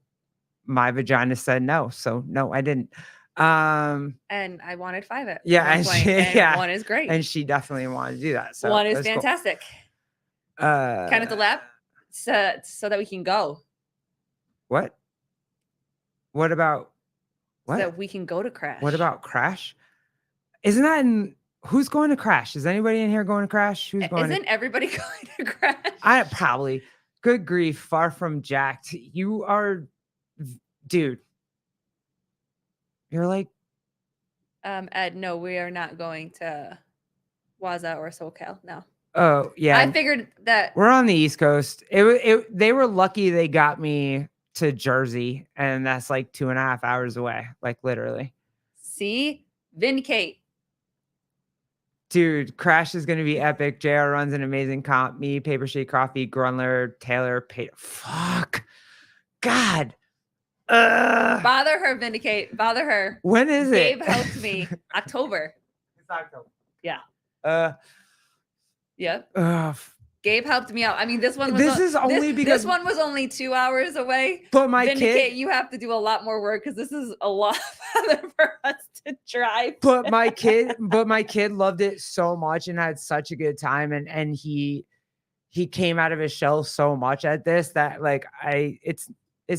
my vagina said no. So no, I didn't. And I wanted 5 at Yeah, one and point, she- and yeah, one is great. And she definitely wanted to do that. So one is that's cool. fantastic. Count at the lap so that we can go. What? What about So that we can go to Crash. What about Crash? Isn't that in who's going to Crash? Is anybody in here going to Crash? Who's going Isn't everybody going to crash? I probably. Good grief, far from jacked. You are, dude. You're like, Ed, no, we are not going to Waza or SoCal. No. oh yeah. I figured that. We're on the East Coast. They were lucky they got me to Jersey, and that's like 2.5 hours away, like literally. See, vindicate. Dude, Crash is gonna be epic. JR runs an amazing comp. Me, Paper Shake Coffee, Grunler, Taylor, fuck. God. Bother her, vindicate. Bother her. When is it? Gabe helped me. October. It's October. Yeah. Yep. F- Gabe helped me out. I mean, this one was This is only because- this one was only 2 hours away. But my Vindicate, kid, you have to do a lot more work because this is a lot farther for us to drive. but my kid loved it so much and had such a good time, and he came out of his shell so much at this that like it's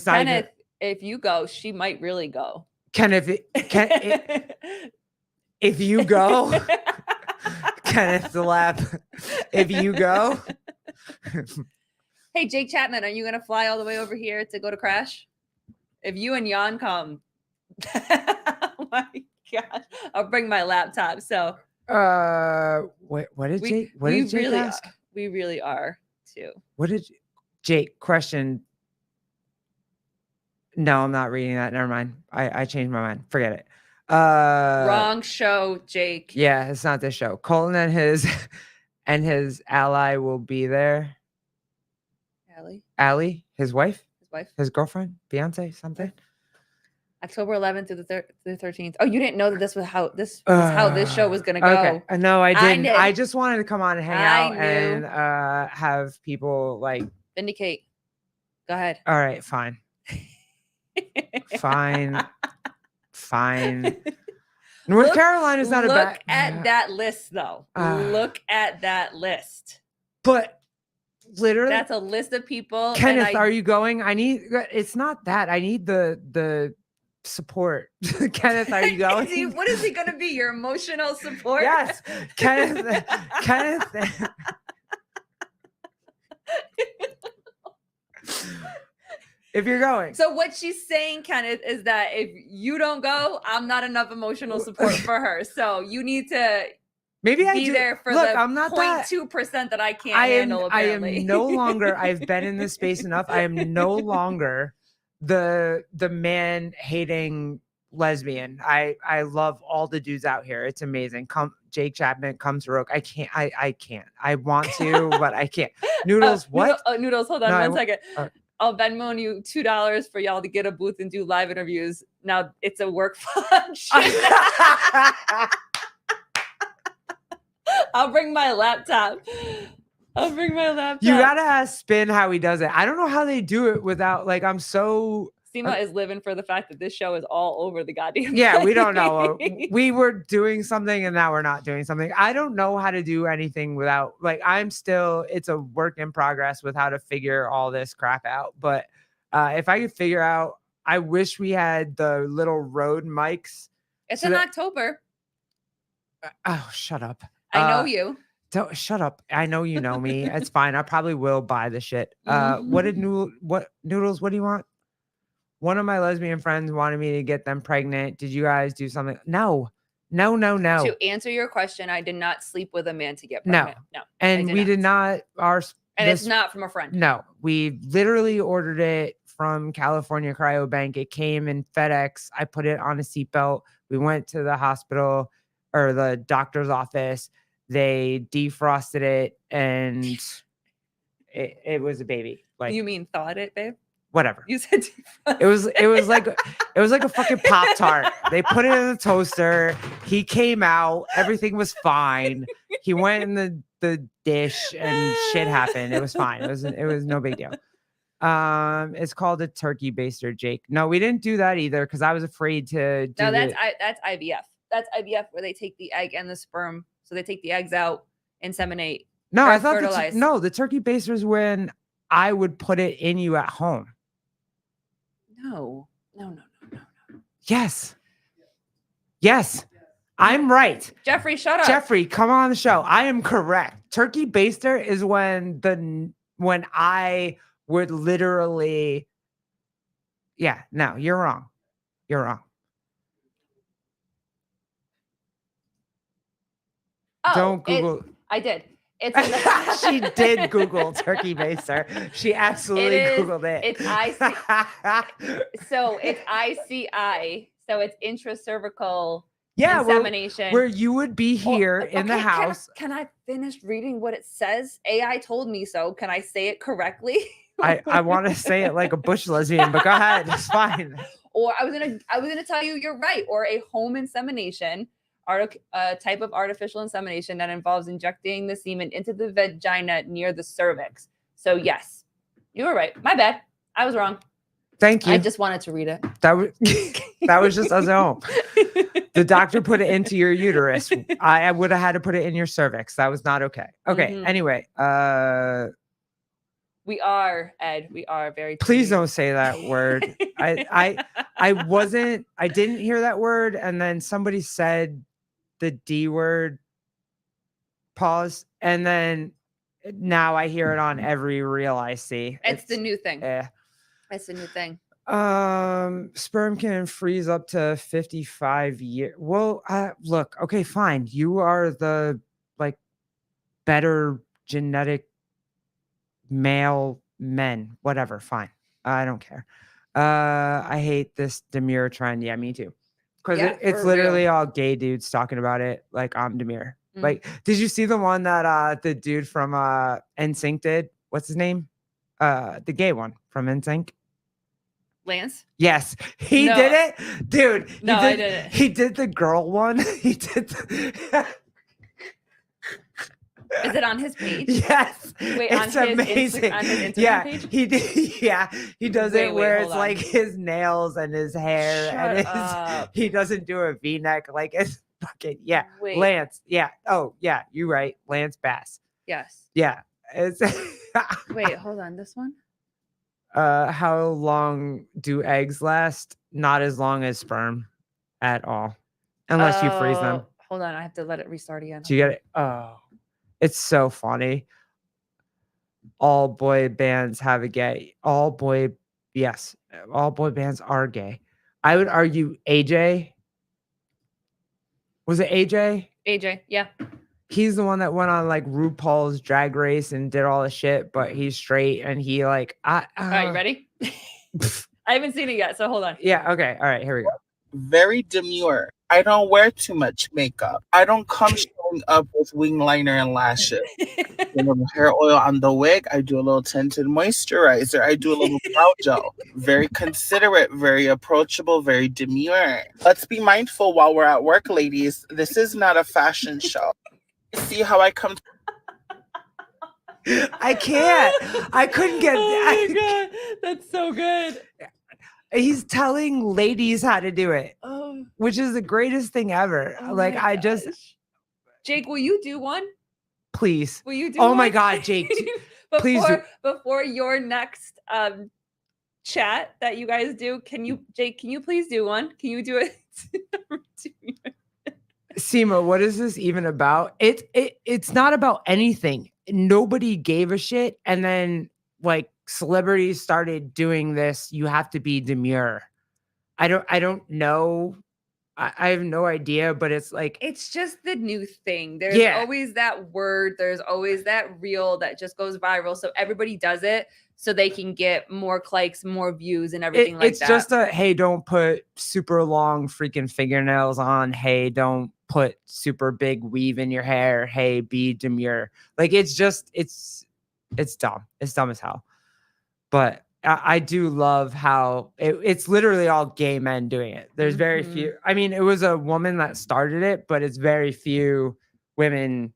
not even, Kenneth, if you go, she might really go. Kenneth, if you go, Kenneth the lap, if you go. Hey, Jake Chapman, are you going to fly all the way over here to go to Crash? If you and Jan come, oh my gosh, I'll bring my laptop. So, What did Jake? What did Jake really ask? we really are too. What did Jake question? No, I'm not reading that. Never mind. I changed my mind. Forget it. Wrong show, Jake. Yeah, it's not this show. Colton and his ally will be there. Allie, his wife, his girlfriend, fiance, something. October 11th to the 13th. Oh, you didn't know that this was how this show was gonna go. Okay. No, I didn't. did. I just wanted to come on and hang I out knew. and have people like. Vindicate. Go ahead. All right, fine. Fine. North Carolina's not a bad. Look at that list, though. Look at that list. But literally, that's a list of people. Kenneth, are you going? It's not that. I need the support. Kenneth, are you going? What is he going to be? Your emotional support? Yes, Kenneth. If you're going. So what she's saying, Kenneth, is that if you don't go, I'm not enough emotional support for her. So you need to be there for the I'm not 0.2% that I can't handle. Apparently. I am no longer. I've been in this space enough. I am no longer the man hating lesbian. I love all the dudes out here. It's amazing. Come, Jake Chapman, come to Roke. I can't. I want to, but I can't. Noodles, what? Noodles, hold on 1 second. I'll Venmo you $2 for y'all to get a booth and do live interviews. Now it's a work function. I'll bring my laptop. You gotta ask Spin how he does it. I don't know how they do it without I'm so. Seema is living for the fact that this show is all over the goddamn. Yeah, we don't know. We were doing something and now we're not doing something. I don't know how to do anything without it's a work in progress with how to figure all this crap out. But if I could figure out, I wish we had the little Rode mics. It's in October. Oh, shut up. I know you. Don't shut up. I know you know me. It's fine. I probably will buy the shit. What Noodles? What do you want? One of my lesbian friends wanted me to get them pregnant. Did you guys do something? No. To answer your question, I did not sleep with a man to get pregnant. No. And we did not. It's not from a friend. No, we literally ordered it from California Cryobank. It came in FedEx. I put it on a seatbelt. We went to the hospital or the doctor's office. They defrosted it and it was a baby. You mean thawed it, babe? Whatever. You said it was like a fucking Pop-Tart. They put it in the toaster. He came out. Everything was fine. He went in the dish and shit happened. It was fine. It was no big deal. It's called a turkey baster, Jake. No, we didn't do that either because I was afraid to do that's IVF. That's IVF where they take the egg and the sperm. So they take the eggs out, inseminate. No, I thought the turkey baster is when I would put it in you at home. No. Yes. I'm right. Jeffrey, shut up. Jeffrey, come on the show. I am correct. Turkey baster is when I would literally. Yeah, no, you're wrong. You're wrong. Oh, Don't Google. I did. It's She did Google turkey baster. She absolutely Googled it. It's so it's ICI. So it's intracervical insemination. where you would be here in the house. Can I finish reading what it says? AI told me so. Can I say it correctly? I want to say it like a bush lesbian, but go ahead. It's fine. Or I was gonna tell you you're right. Or a home insemination, type of artificial insemination that involves injecting the semen into the vagina near the cervix. So yes, you were right. My bad. I was wrong. Thank you. I just wanted to read it. That was just us at home. The doctor put it into your uterus. I would have had to put it in your cervix. That was not okay. Okay. Mhm. Anyway, we are, Ed. We are very. please teeny. don't say that word. I didn't hear that word, and then somebody said the D word. Pause, and then now I hear it on every reel I see. It's the new thing. Yeah. It's the new thing. Sperm can freeze up to 55 years. Well, look, okay, fine. You are the better genetic male men, whatever, fine. I don't care. I hate this demure trend. Yeah, me too. Because Yeah, it's for literally real. all gay dudes talking about it. Like, I'm demure. Mm. Like, did you see the one that the dude from NSYNC did? What's his name? The gay one from NSYNC. Lance? Yes, he No. did it, dude. No, I didn't. He did the girl one. He did. Is it on his page? Yes, Wait, it's on his amazing. on his Instagram Yeah, page? he did. Yeah, he does Wait, it where hold it's on. like his nails and his hair, and Shut up. he doesn't do a V-neck like it's fucking Wait. Lance. Yeah. Oh yeah, you're right. Lance Bass. Yes. Yeah. It's Wait, hold on. This one? how long do eggs last? Not as long as sperm at all. Unless you freeze them. Oh, hold on. I have to let it restart again. Do you get it? Oh, it's so funny. All boy bands have a gay. Yes, all boy bands are gay. I would argue AJ. Was it AJ? AJ, yeah. He's the one that went on like RuPaul's Drag Race and did all the shit, but he's straight and he like. All right, you ready? I haven't seen it yet, so hold on. Yeah. Okay. All right. Here we go. Very demure. I don't wear too much makeup. I don't come showing up with wing liner and lashes. A little hair oil on the wig. I do a little tinted moisturizer. I do a little brow gel. Very considerate, very approachable, very demure. Let's be mindful while we're at work, ladies. This is not a fashion show. See how I come. I can't. I couldn't get. Oh my god, that's so good. He's telling ladies how to do it, Oh, which is the greatest thing ever. oh Like, my I just, gosh. Jake, will you do one? please. Will you do Oh one? my God, Jake, please do- before your next chat that you guys do, Jake, can you please do one? Can you do it? Seema, what is this even about? It's not about anything. Nobody gave a shit. And then like celebrities started doing this. You have to be demure. I don't know. I have no idea, but it's like It's just the new thing. There's Yeah. always that word. There's always that reel that just goes viral. So everybody does it so they can get more likes, more views, and everything like it's that. just a hey, don't put super long freaking fingernails on. Hey, don't put super big weave in your hair. Hey, be demure. Like it's just it's dumb. It's dumb as hell. But I do love how it's literally all gay men doing it. There's very Mhm. few. I mean, it was a woman that started it, but it's very few women.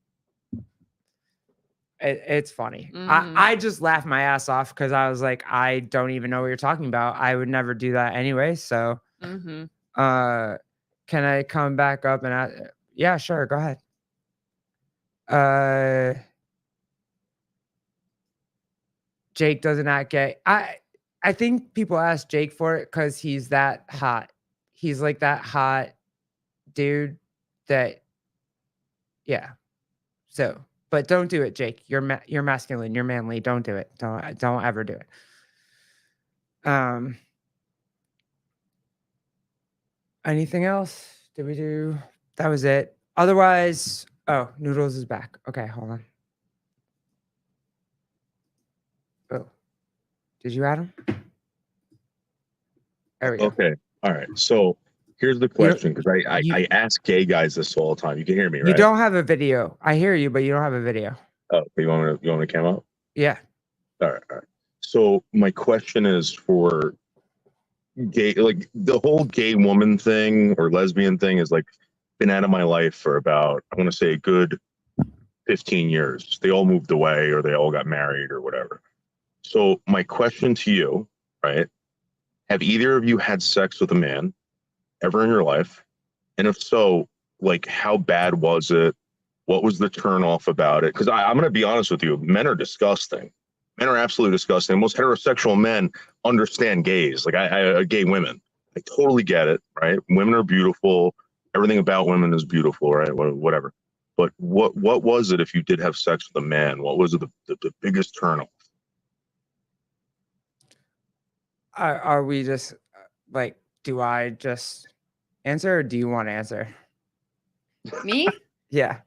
It's funny. Mhm. I just laughed my ass off because I was like, I don't even know what you're talking about. I would never do that anyway. So, Mhm. can I come back up and yeah, sure, go ahead. Jake doesn't act gay. I think people ask Jake for it because he's that hot. He's like that hot dude that, yeah. So, but don't do it, Jake. You're masculine. You're manly. Don't do it. Don't ever do it. Anything else? Did we do? That was it. Otherwise, oh, Noodles is back. Okay, hold on. Oh, did you add him? There we go. Okay. All right. So here's the question, because I ask gay guys this all the time. You can hear me, right? You don't have a video. I hear you, but you don't have a video. Oh, you want me to come up? Yeah. All right. So my question is for gay, like the whole gay woman thing or lesbian thing is like been out of my life for about, I want to say a good 15 years. They all moved away or they all got married or whatever. So my question to you, right? Have either of you had sex with a man ever in your life? And if so, like how bad was it? What was the turn off about it? Because I'm going to be honest with you, men are disgusting. Men are absolutely disgusting. Most heterosexual men understand gays, like gay women. I totally get it, right? Women are beautiful. Everything about women is beautiful, right? Whatever. But what was it if you did have sex with a man? What was the biggest turn off? Are we just like, do I just answer or do you want to answer? Me? Yeah.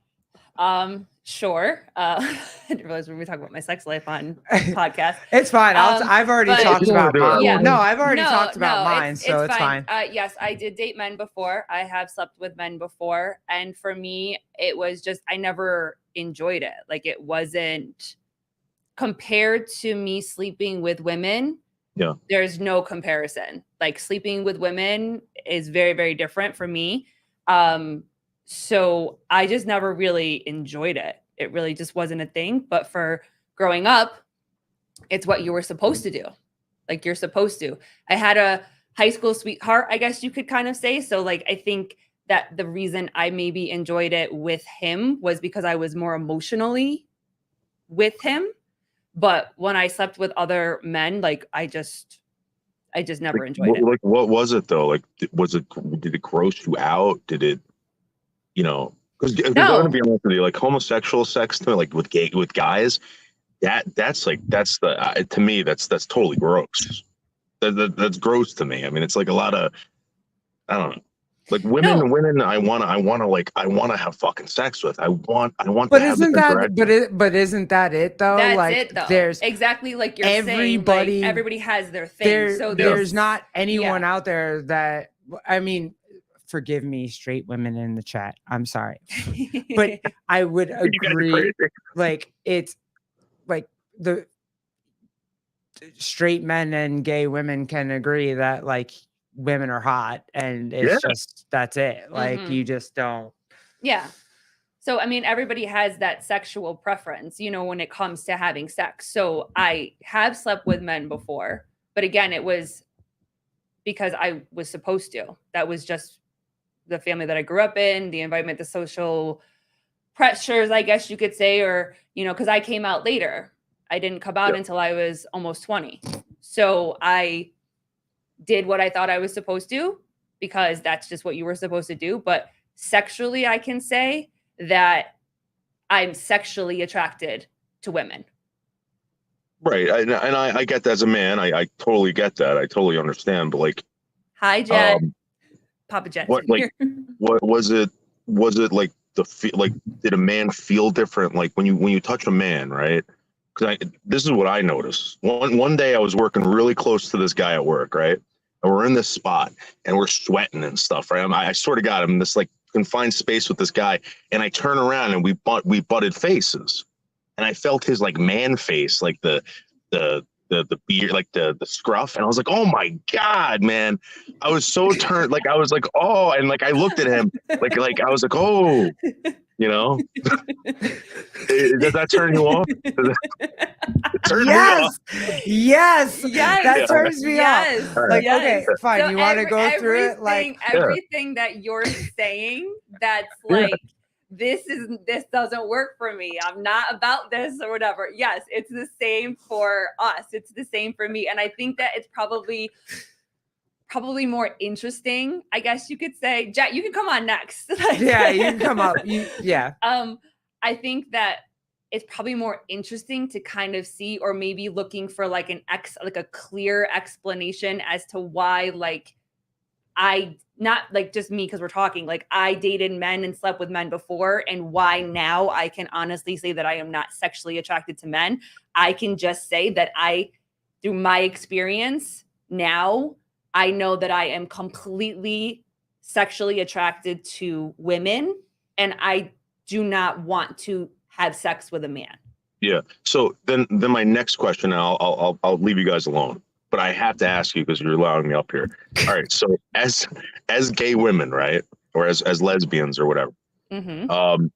Sure. I didn't realize we were talking about my sex life on podcast. It's fine. I've already but- talked about mine. Yeah. No, I've already No, talked about no, mine, so it's fine. Yes, I did date men before. I have slept with men before. And for me, it was just, I never enjoyed it. Like it wasn't compared to me sleeping with women. Yeah. There's no comparison. Like sleeping with women is very, very different for me. So I just never really enjoyed it. It really just wasn't a thing. But for growing up, it's what you were supposed to do. Like you're supposed to. I had a high school sweetheart, I guess you could kind of say. So like, I think that the reason I maybe enjoyed it with him was because I was more emotionally with him. But when I slept with other men, like I just never enjoyed it. Like, what was it though? Like, did it gross you out? Did it, you know, because I'm gonna be honest with you, like homosexual sex to me, like with guys, that's to me that's totally gross. That's gross to me. I mean, it's like a lot of, I don't know, like women. I wanna have fucking sex with. I want. But to isn't have that? But isn't that it though? That's like, it though. There's exactly like you're everybody. saying. Like, everybody has their thing. There's not anyone out there that. I mean, forgive me, straight women in the chat. I'm sorry, but I would agree. Like it's like the straight men and gay women can agree that like women are hot, and it's just that's it. Like you just don't. Yeah. So I mean, everybody has that sexual preference, you know, when it comes to having sex. So I have slept with men before, but again, it was because I was supposed to. That was just the family that I grew up in, the environment, the social pressures, I guess you could say, or, you know, because I came out later. I didn't come out until I was almost 20. So I did what I thought I was supposed to because that's just what you were supposed to do. But sexually, I can say that I'm sexually attracted to women. Right. And I get that as a man. I totally get that. I totally understand. But like, hi, Jen. Papa Jen. What was it? Was it like did a man feel different? Like when you touch a man, right? Because this is what I noticed. One day I was working really close to this guy at work, right? And we're in this spot and we're sweating and stuff, right? I sort of got him in this like confined space with this guy, and I turn around and we butted faces, and I felt his like man face, like the beard, like the scruff, and I was like, oh my god, man! I was so turned, like I was like, oh, and like I looked at him, like I was like, oh, you know, does that turn you off? Yes, that turns me off. Like, okay, fine. So you want to go through it, like everything that you're saying, that's like. This doesn't work for me. I'm not about this or whatever. Yes, it's the same for us. It's the same for me. And I think that it's probably probably more interesting, I guess you could say. Jack, you can come on next. Like, Yeah, you can come up. Yeah. I think that it's probably more interesting to kind of see, or maybe looking for like a clear explanation as to why, like, I, not like just me, because we're talking, like, I dated men and slept with men before, and why now I can honestly say that I am not sexually attracted to men. I can just say that through my experience now, I know that I am completely sexually attracted to women, and I do not want to have sex with a man. Yeah. So then my next question, and I'll leave you guys alone, but I have to ask you because you're allowing me up here. All right. So as gay women, right, or as lesbians or whatever, do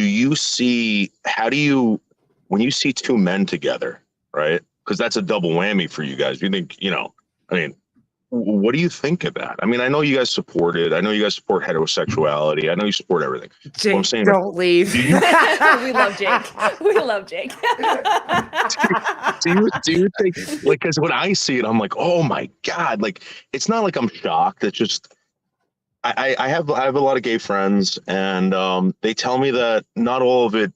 you see, when you see two men together, right? Because that's a double whammy for you guys. You think, I mean, what do you think of that? I mean, I know you guys support it. I know you guys support heterosexuality. I know you support everything. Jake, I'm saying, don't leave. We love Jake. We love Jake. do you think, like, because when I see it, I'm like, oh my God, like, it's not like I'm shocked. It's just, I have a lot of gay friends, and they tell me that not all of it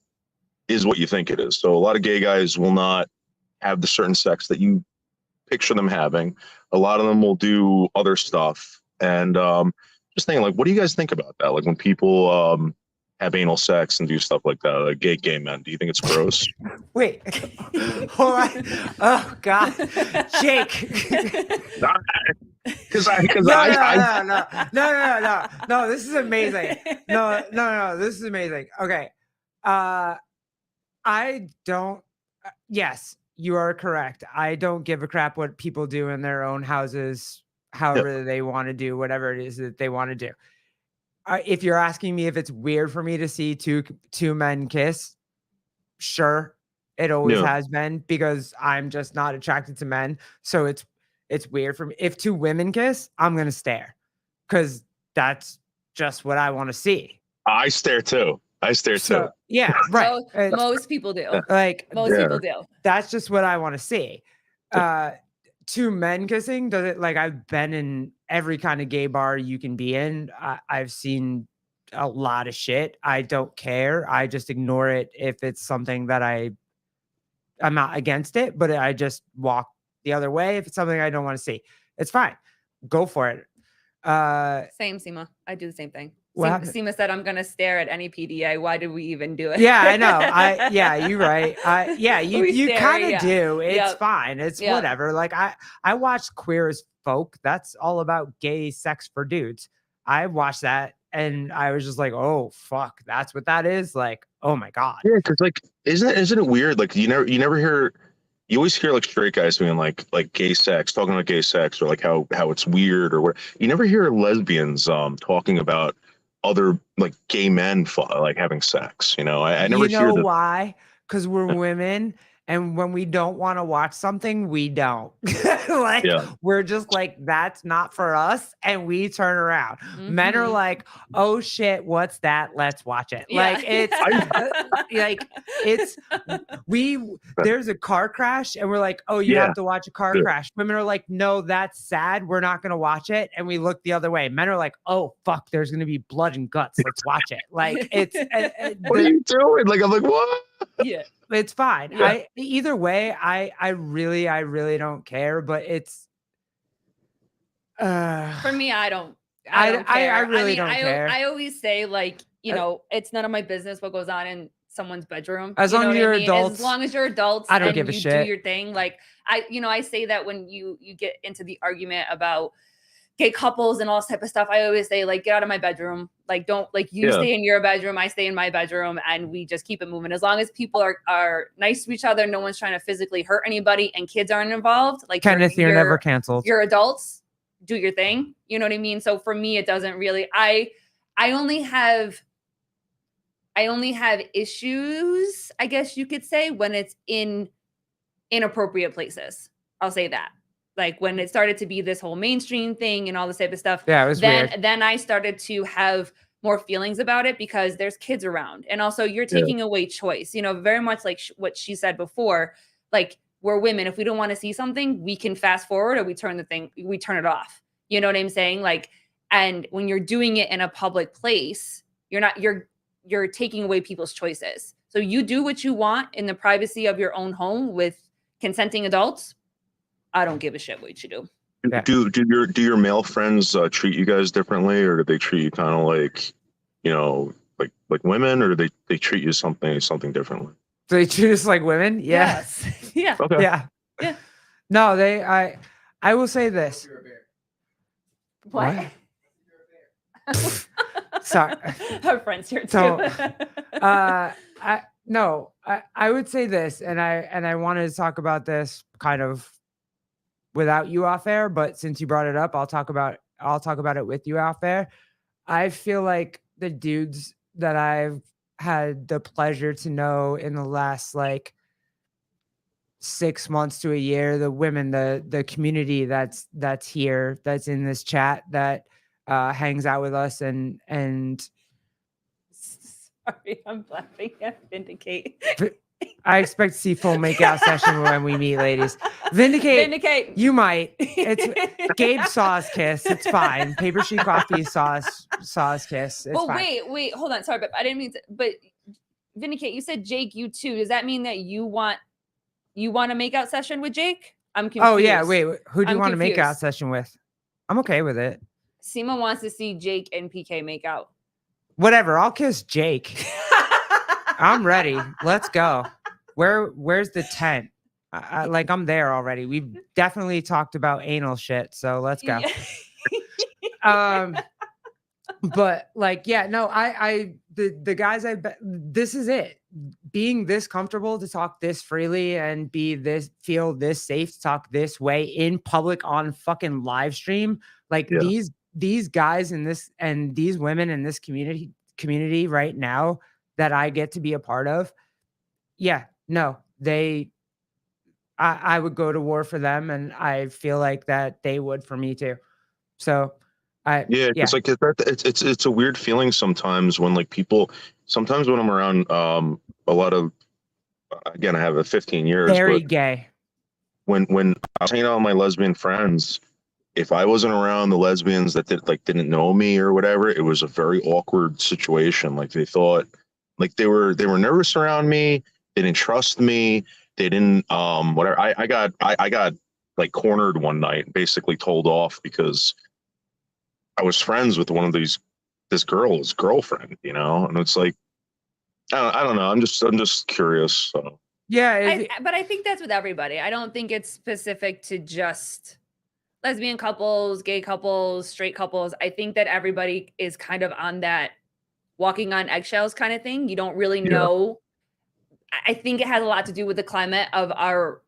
is what you think it is. So a lot of gay guys will not have the certain sex that you picture them having. A lot of them will do other stuff. And just thinking, like, what do you guys think about that? Like, when people have anal sex and do stuff like that, like gay men, do you think it's gross? Wait, hold on. Oh God, Jake. Because No, this is amazing. No, this is amazing. Okay. I don't, yes, you are correct. I don't give a crap what people do in their own houses, however they want to do, whatever it is that they want to do. If you're asking me if it's weird for me to see two men kiss, sure, it always has been, because I'm just not attracted to men. So it's weird for me. If two women kiss, I'm going to stare, because that's just what I want to see. I stare too. So, yeah, right. Most people do. Like, most people do. That's just what I want to see. Two men kissing, does it, like, I've been in every kind of gay bar you can be in. I've seen a lot of shit. I don't care. I just ignore it if it's something that I'm not against it, but I just walk the other way. If it's something I don't want to see, it's fine. Go for it. Same, Seema. I do the same thing. Seema said, I'm going to stare at any PDA. Why did we even do it? Yeah, I know. Yeah, you're right. You kind of do. It's fine. It's whatever. Like, I watched Queer as Folk. That's all about gay sex for dudes. I watched that and I was just like, oh fuck, that's what that is. Like, oh my God. Yeah, because, like, isn't it weird? Like, you never hear. You always hear, like, straight guys being like gay sex, talking about gay sex, or like how it's weird, or what. You never hear lesbians talking about other, like, gay men like having sex. I never hear that. Why? Because we're women, and when we don't want to watch something, we don't. We're just like, that's not for us, and we turn around. Men are like, oh shit, what's that? Let's watch it. Like, it's there's a car crash, and we're like, oh, you have to watch a car crash. Women are like, no, that's sad, we're not gonna watch it, and we look the other way. Men are like, oh fuck, there's gonna be blood and guts, let's watch it. Like, it's what are you doing? Like, I'm like, what? Yeah, it's fine. Either way, I really don't care, but it's for me, I don't care. I really don't care. I always say, like, it's none of my business what goes on in someone's bedroom. As long as you're adults. As long as you're adults, I don't give a shit. Do your thing. Like, I say that when you get into the argument about gay couples and all this type of stuff, I always say, like, get out of my bedroom. Like, don't, like, you stay in your bedroom, I stay in my bedroom, and we just keep it moving. As long as people are nice to each other, no one's trying to physically hurt anybody, and kids aren't involved. Like, Kenneth, you're never canceled. You're adults, do your thing. You know what I mean? So for me, it doesn't really, I only have issues, I guess you could say, when it's in inappropriate places. I'll say that. Like, when it started to be this whole mainstream thing and all this type of stuff, it was weird. Then I started to have more feelings about it, because there's kids around, and also you're taking away choice. Very much like what she said before. Like, we're women. If we don't want to see something, we can fast forward or we turn it off. You know what I'm saying? Like, and when you're doing it in a public place, you're taking away people's choices. So you do what you want in the privacy of your own home with consenting adults. I don't give a shit what you do. Yeah. Do your male friends treat you guys differently, or do they treat you kind of like, you know, like women, or do they treat you something differently? Do they treat us like women? Yeah. Yes. Yeah. Okay. Yeah. Yeah. No, I will say this. What? Sorry. Our friends here too. So, I would say this, and I wanted to talk about this kind of without you off air, but since you brought it up, I'll talk about it with you off air. I feel like the dudes that I've had the pleasure to know in the last like 6 months to a year, the women, the community that's here, that's in this chat, that hangs out with us, and Sorry, I'm laughing at Vindicate. I expect to see full makeout session when we meet, ladies. Vindicate. You might. It's Gabe saw us kiss. It's fine. Paper Sheet Coffee saw us kiss. It's Well, fine. wait, hold on. Sorry, but I didn't mean to. But Vindicate, you said Jake, you too. Does that mean that you want a makeout session with Jake? I'm confused. Oh yeah, wait. Who do you I'm want to make out confused. session with? I'm okay with it. Seema wants to see Jake and PK make out. Whatever. I'll kiss Jake. I'm ready. Let's go. Where's the tent? Like I'm there already. We've definitely talked about anal shit, so let's go. But like, yeah, no, the guys this is it. Being this comfortable to talk this freely and feel this safe to talk this way in public on fucking live stream. Like Yeah. these guys in this and these women in this community right now that I get to be a part of. Yeah, no, I would go to war for them, and I feel like that they would for me too. So It's like it's a weird feeling sometimes when like people. Sometimes when I'm around a lot of, again, I have a 15 years. very but gay. When I was hanging out with my lesbian friends, if I wasn't around the lesbians that didn't know me or whatever, it was a very awkward situation. Like they thought, like they were nervous around me. They didn't trust me. They didn't whatever. I got like cornered one night, basically told off because I was friends with one of this girl's girlfriend, you know, and it's like, I don't know. I'm just curious. So Yeah, but I think that's with everybody. I don't think it's specific to just lesbian couples, gay couples, straight couples. I think that everybody is kind of on that walking on eggshells kind of thing. You don't really know. I think it has a lot to do with the climate of our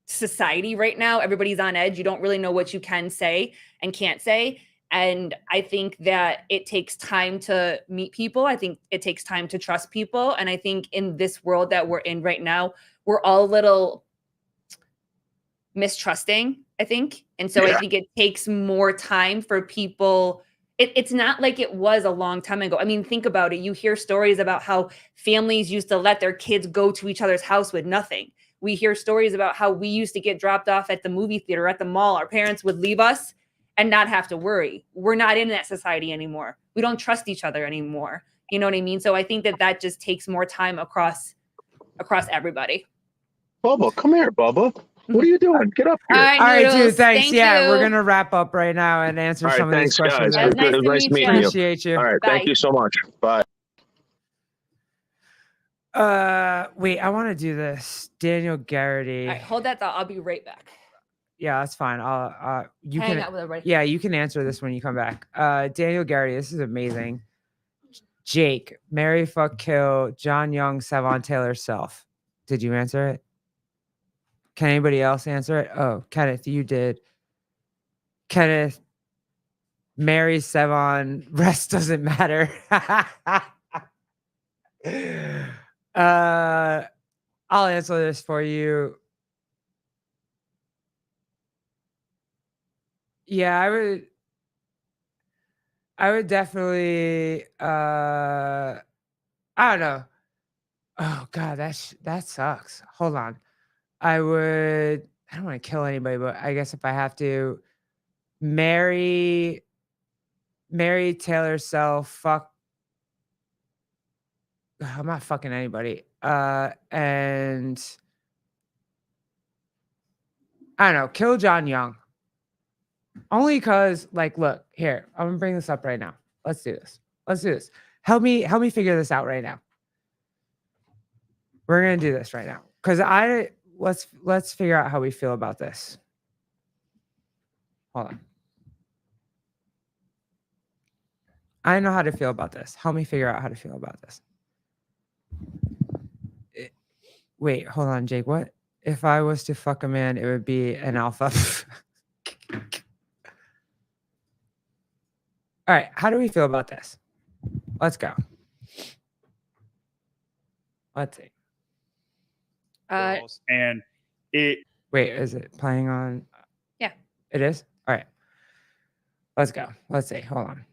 society right now. Everybody's on edge. You don't really know what you can say and can't say. And I think that it takes time to meet people. I think it takes time to trust people. And I think in this world that we're in right now, we're all a little mistrusting, I think. And so I think it takes more time for people. It's not like it was a long time ago. I mean, think about it. You hear stories about how families used to let their kids go to each other's house with nothing. We hear stories about how we used to get dropped off at the movie theater, at the mall. Our parents would leave us and not have to worry. We're not in that society anymore. We don't trust each other anymore. You know what I mean? So I think that just takes more time across everybody. Bubba, come here, Bubba. What are you doing? Get up here. All right, all right, dude. Noodles, Thanks. thank Yeah, you. we're gonna wrap up right now and answer All right, some of these thanks, questions. guys. It was nice to meeting meet you. Appreciate you. All right, Bye. thank you so much. Bye. Wait, I want to do this. Daniel Garrity. All right, hold that thought. I'll be right back. Yeah, that's fine. You Hang can. out with everybody. Yeah, you can answer this when you come back. Daniel Garrity, this is amazing. Jake, Mary, fuck, kill, John Young, Savon Taylor, self. Did you answer it? Can anybody else answer it? Oh, Kenneth, you did. Kenneth, Mary, Savon, rest doesn't matter. I'll answer this for you. Yeah, I would definitely I don't know. Oh god, that sucks. Hold on. I don't want to kill anybody, but I guess if I have to, marry Taylor's self, fuck. I'm not fucking anybody. And I don't know, kill John Young. Only because, like, look, here, I'm gonna bring this up right now. Let's do this. Help me figure this out right now. We're gonna do this right now. Because let's figure out how we feel about this. Hold on. I know how to feel about this. Help me figure out how to feel about this. Wait, hold on, Jake. What? If I was to fuck a man, it would be an alpha. All right, how do we feel about this? Let's go. Let's see. And it. Wait, is it playing on? Yeah. It is? All right. Let's go. Let's see. Hold on.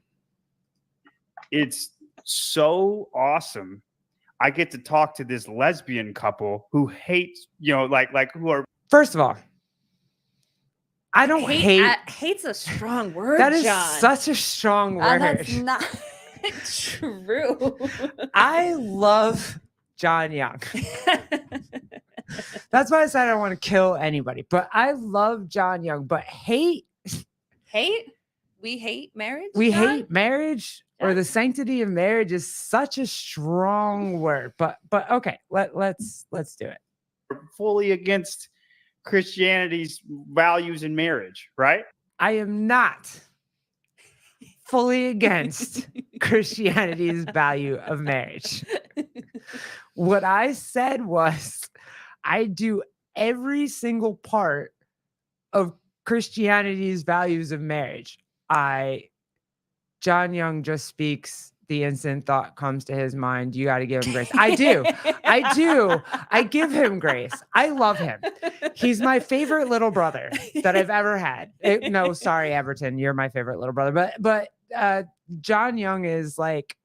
It's so awesome. I get to talk to this lesbian couple who hates, like who are. First of all, I don't hate. Hate's a strong word. That is John. such a strong word. That's not true. I love John Young. That's why I said I don't want to kill anybody. But I love John Young. But hate. We hate marriage. We John? hate marriage or the sanctity of marriage is such a strong word. But okay, let's do it. Fully against Christianity's values in marriage, right? I am not fully against Christianity's value of marriage. What I said was I do every single part of Christianity's values of marriage. John Young just speaks the instant thought comes to his mind. You got to give him grace. I do. I give him grace. I love him. He's my favorite little brother that I've ever had. No, sorry, Everton. You're my favorite little brother. But John Young is like,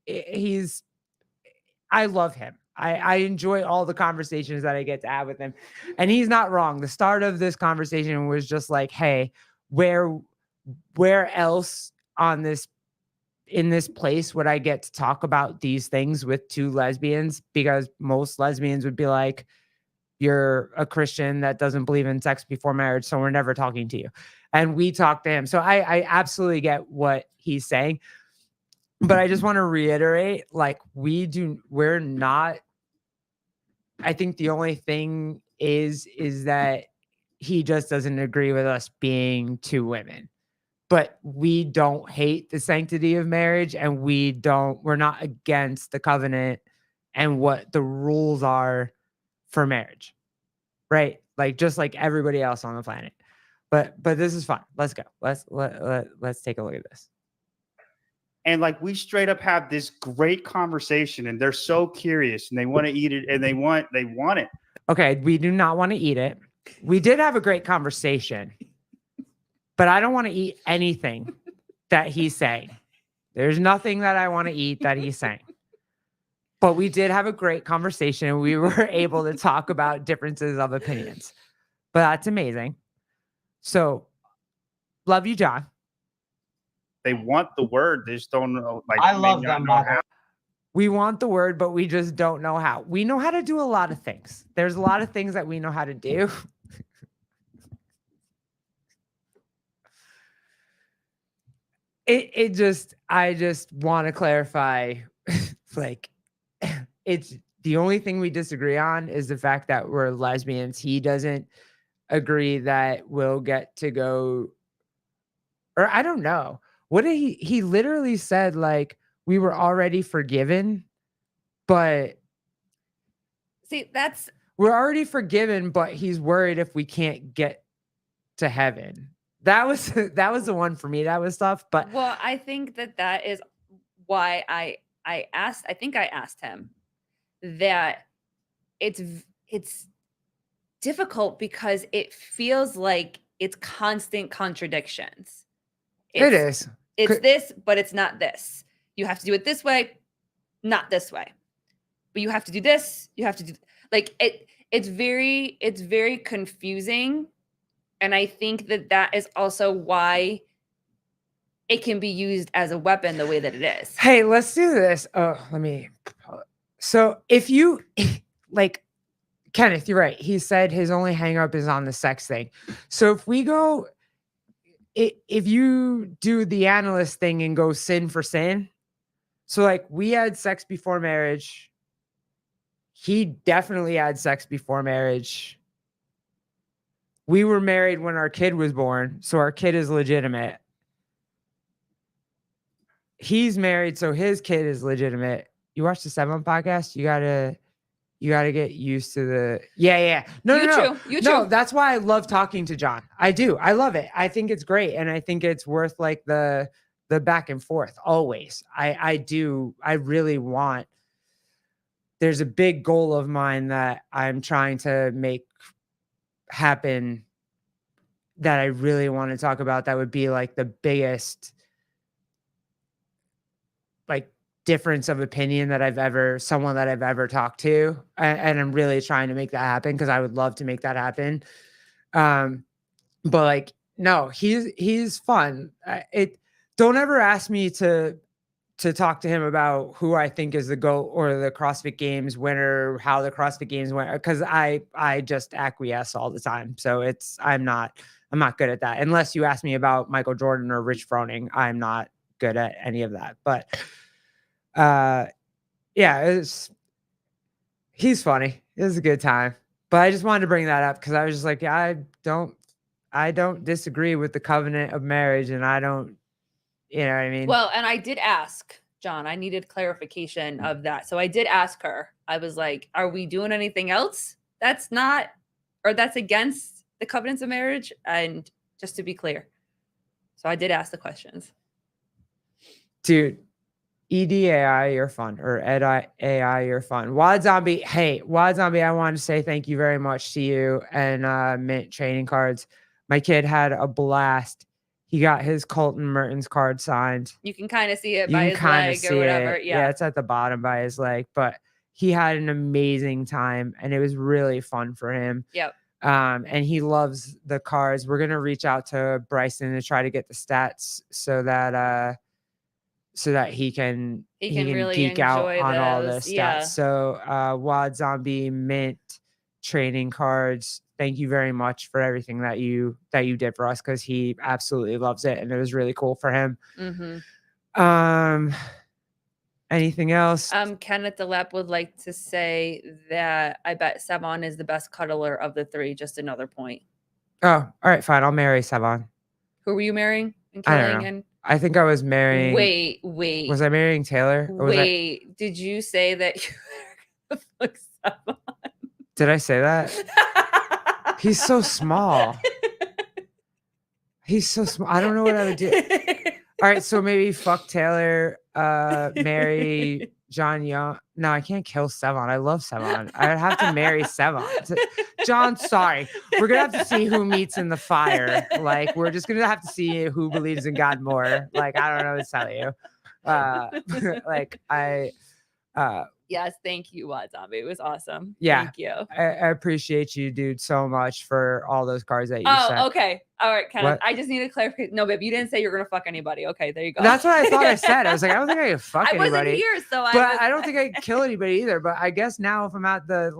I love him. I enjoy all the conversations that I get to have with him. And he's not wrong. The start of this conversation was just like, hey, where else in this place would I get to talk about these things with two lesbians? Because most lesbians would be like, you're a Christian that doesn't believe in sex before marriage, so we're never talking to you. And we talked to him. So I absolutely get what he's saying. But I just want to reiterate, like, we're not, I think the only thing is that he just doesn't agree with us being two women. But we don't hate the sanctity of marriage, and we're not against the covenant and what the rules are for marriage. Right? Like, just like everybody else on the planet. But this is fun. Let's go. Let's take a look at this. And like, we straight up have this great conversation, and they're so curious, and they want to eat it, and they want it. Okay, we do not want to eat it. We did have a great conversation. But I don't want to eat anything that he's saying. There's nothing that I want to eat that he's saying. But we did have a great conversation, and we were able to talk about differences of opinions. But that's amazing. So, love you, John. They want the word. They just don't know. Like, I love them. We want the word, but we just don't know how. We know how to do a lot of things. There's a lot of things that we know how to do. I just want to clarify, like, it's the only thing we disagree on is the fact that we're lesbians. He doesn't agree that we'll get to go, or I don't know. What did he literally said, like, we were already forgiven, but See, we're already forgiven, but he's worried if we can't get to heaven. That was the one for me that was tough. But well, I think that is why I asked him that it's difficult because it feels like it's constant contradictions. it is. It's this, but it's not this. You have to do it this way, not this way. But you have to do this. You have to do like it. it's very confusing, and I think that is also why it can be used as a weapon the way that it is. Hey, let's do this. Oh, let me. So if you like, Kenneth, you're right. He said his only hang up is on the sex thing. So if we go, if you do the analyst thing and go sin for sin, so like we had sex before marriage. He definitely had sex before marriage. We were married when our kid was born, so our kid is legitimate. He's married, so his kid is legitimate. You watch the 7 podcast, you gotta get used to the yeah. No. That's why I love talking to John. I do. I love it. I think it's great, and I think it's worth like the back and forth always. I do. I really want. There's a big goal of mine that I'm trying to make happen that I really want to talk about. That would be like the biggest like difference of opinion that someone that I've ever talked to. And I'm really trying to make that happen because I would love to make that happen. But like, no, he's fun. Don't ever ask me to talk to him about who I think is the GOAT or the CrossFit Games winner, how the CrossFit Games went, because I just acquiesce all the time. So I'm not good at that. Unless you ask me about Michael Jordan or Rich Froning, I'm not good at any of that. But yeah, he's funny. It was a good time. But I just wanted to bring that up because I was just like, I don't disagree with the covenant of marriage, and I don't. You know what I mean? Well, and I did ask John, I needed clarification of that. So I did ask her, I was like, are we doing anything else that's not, or that's against the covenants of marriage? And just to be clear. So I did ask the questions. Dude, EDAI, you're fun. Or EDAI, you're fun. Wad Zombie, I wanted to say thank you very much to you and Mint Trading Cards. My kid had a blast. He got his Colton Mertens card signed. You can kind of see it by his leg or whatever. Yeah, it's at the bottom by his leg. But he had an amazing time, and it was really fun for him. Yep. And he loves the cards. We're gonna reach out to Bryson to try to get the stats so that he can really geek out enjoy on all the those. stats. Yeah. So Wad Zombie, Mint Trading Cards, thank you very much for everything that you did for us, because he absolutely loves it and it was really cool for him. Mm-hmm. Anything else? Kenneth Delep would like to say that I bet Savon is the best cuddler of the three. Just another point. Oh, all right, fine. I'll marry Savon. Who were you marrying and I don't killing? know. And I think I was marrying. Wait. Was I marrying Taylor? Or Wait, did you say that you were gonna fuck Savon? Did I say that? He's so small. He's so small. I don't know what I would do. All right, so maybe fuck Taylor, marry John Young. No, I can't kill Sevon. I love Sevon. I'd have to marry Sevon. John, sorry. We're going to have to see who meets in the fire. Like, we're just going to have to see who believes in God more. Like, I don't know what to tell you. Yes, thank you, Wad Zombie. It was awesome. Yeah. Thank you. I appreciate you, dude, so much for all those cards that you sent. Oh, okay. All right, Kenneth. What? I just need a clarification. No, babe, you didn't say you're gonna fuck anybody. Okay, there you go. That's what I thought I said. I was like, I don't think I could fuck I anybody. wasn't here, so But I don't think I could kill anybody either. But I guess now if I'm at the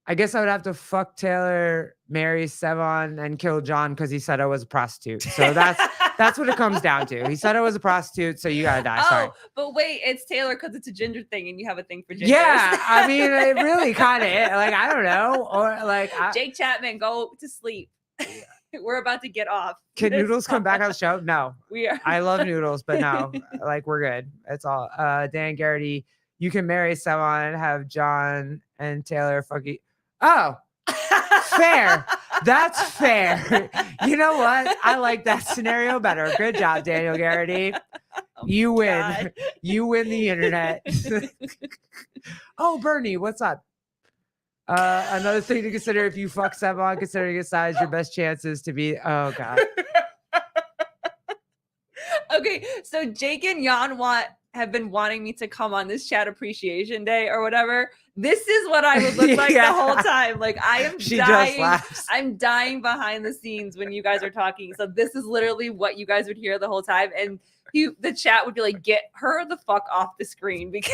I guess I would have to fuck Taylor, marry Sevon, and kill John because he said I was a prostitute. So that's what it comes down to. He said I was a prostitute, so you gotta die. Sorry. But wait, it's Taylor because it's a ginger thing, and you have a thing for gingers. Yeah, I mean, it really kind of like I don't know, or like Jake Chapman, go to sleep. We're about to get off. Can Noodles come back on the show? No, we are. I love Noodles, but no, like we're good. It's all. Dan Garrity, you can marry Sevon and have John and Taylor fuck you. Oh, fair. That's fair. You know what? I like that scenario better. Good job, Daniel Garrity. You win. God. You win the internet. Oh, Bernie, what's up? Another thing to consider if you fuck Sevon, considering his size, your best chances to be. Oh, God. Okay, so Jake and Jan have been wanting me to come on this chat appreciation day or whatever. This is what I would look like Yeah. the whole time. Like I am She just dying. laughs. I'm dying behind the scenes when you guys are talking. So this is literally what you guys would hear the whole time. And the chat would be like, get her the fuck off the screen because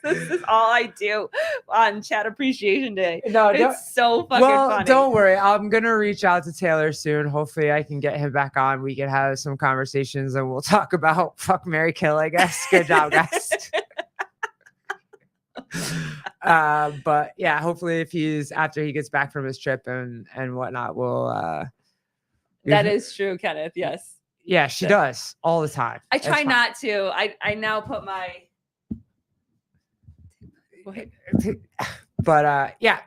this is all I do on Chat Appreciation Day. No, don't, It's so fucking well, funny. don't worry. I'm gonna reach out to Taylor soon. Hopefully, I can get him back on. We can have some conversations, and we'll talk about fuck, marry, kill. I guess. Good job, guys. But yeah, hopefully, if he's after he gets back from his trip and whatnot, we'll. That is true, Kenneth. Yes. Yeah, she does all the time. I It's try fine. not to. I now put my. What? But yeah,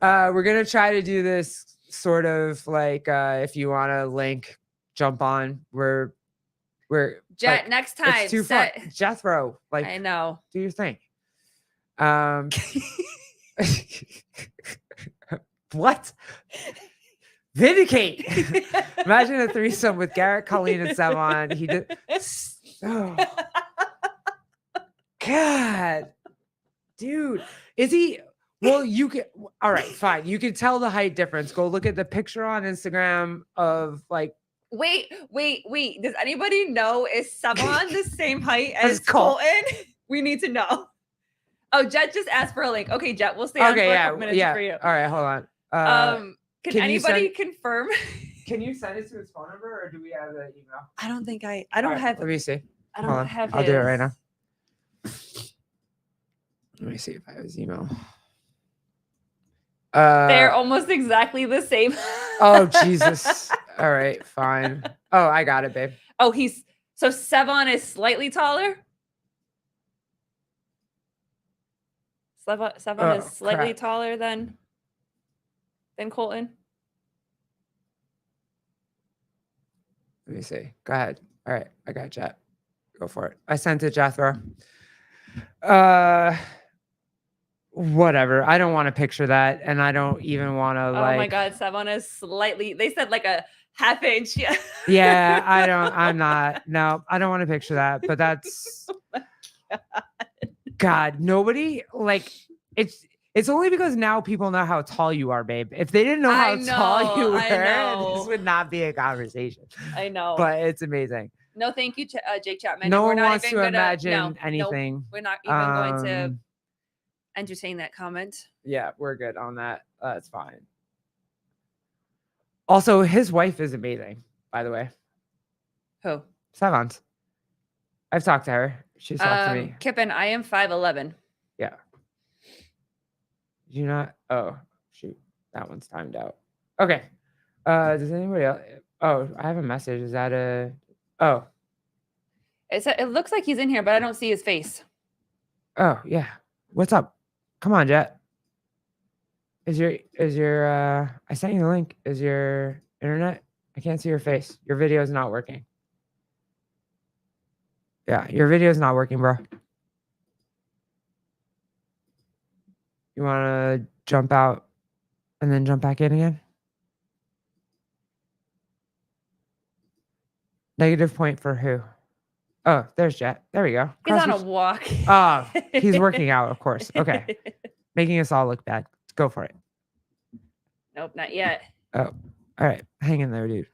we're gonna try to do this sort of like if you want to link, jump on. We're Jet, like, next time. it's too fun. Jethro, like I know. do your thing. What? Vindicate. Imagine a threesome with Garrett, Colleen, and Savon. He did. Oh. God, dude, is he? Well, you can. All right, fine. You can tell the height difference. Go look at the picture on Instagram of like. Wait. Does anybody know is Savon the same height As as Colton? We need to know. Oh, Jet just asked for a link. Okay, Jet, we'll stay on for a couple minutes for you. All right, hold on. Can can you anybody confirm? Can you send it to his phone number, or do we have the email? I don't think I All don't right, have. Let me see. I Hold don't on, have. I'll do it right his. now. Let me see if I have his email. They're almost exactly the same. Oh Jesus! All right, fine. Oh, I got it, babe. Oh, so Savon is slightly taller. Savon is Oh, slightly crap. taller than Colton. Let me see. Go ahead. All right, I got Jet. Go for it. I sent it, Jethro. Whatever. I don't want to picture that, and I don't even want to Oh like. my God, Savon is slightly. They said like a half inch. Yeah. Yeah, I don't. I'm not. No, I don't want to picture that. But that's. God, nobody like it's only because now people know how tall you are, babe. If they didn't know how tall you I were, know. this would not be a conversation. I know. But it's amazing. No, thank you, Jake Chapman. No We're one not wants even to gonna, imagine no, anything. Nope, we're not even going to Um, entertain that comment. Yeah, we're good on that. That's fine. Also, his wife is amazing, by the way. Who? Savant. I've talked to her. She's talked to me. Kippen, I am 5'11". Yeah. You not? Oh, shoot. That one's timed out. Okay. Does anybody else? Oh, I have a message. Is that a? Oh. It looks like he's in here, but I don't see his face. Oh yeah. What's up? Come on, Jet. Is your I sent you the link. Is your internet? I can't see your face. Your video is not working. Yeah, your video is not working, bro. You want to jump out and then jump back in again? Negative point for who? Oh, there's Jet. There we go. He's on a CrossFit- walk. Oh, he's working out, of course. Okay. Making us all look bad. Go for it. Nope, not yet. Oh, all right. Hang in there, dude.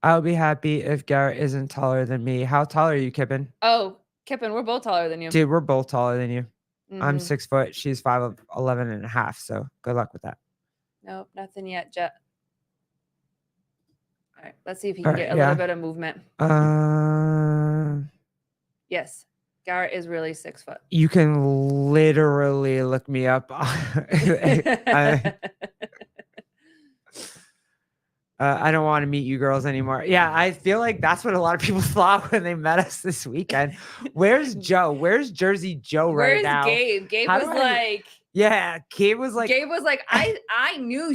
I'll be happy if Garrett isn't taller than me. How tall are you, Kippen? Oh, Kippen, we're both taller than you. Dude, we're both taller than you. I'm Mhm. 6 foot. She's 5'11" and a half. So good luck with that. Nope, nothing yet, Jet. All right, let's see if he All can right, get a little bit of movement. Yes, Garrett is really 6 foot. You can literally look me up. I don't want to meet you girls anymore. Yeah, I feel like that's what a lot of people thought when they met us this weekend. Where's Joe? Where's Jersey Joe right Where's now? Gabe? Gabe How was do I- like, Yeah, Gabe was like, I knew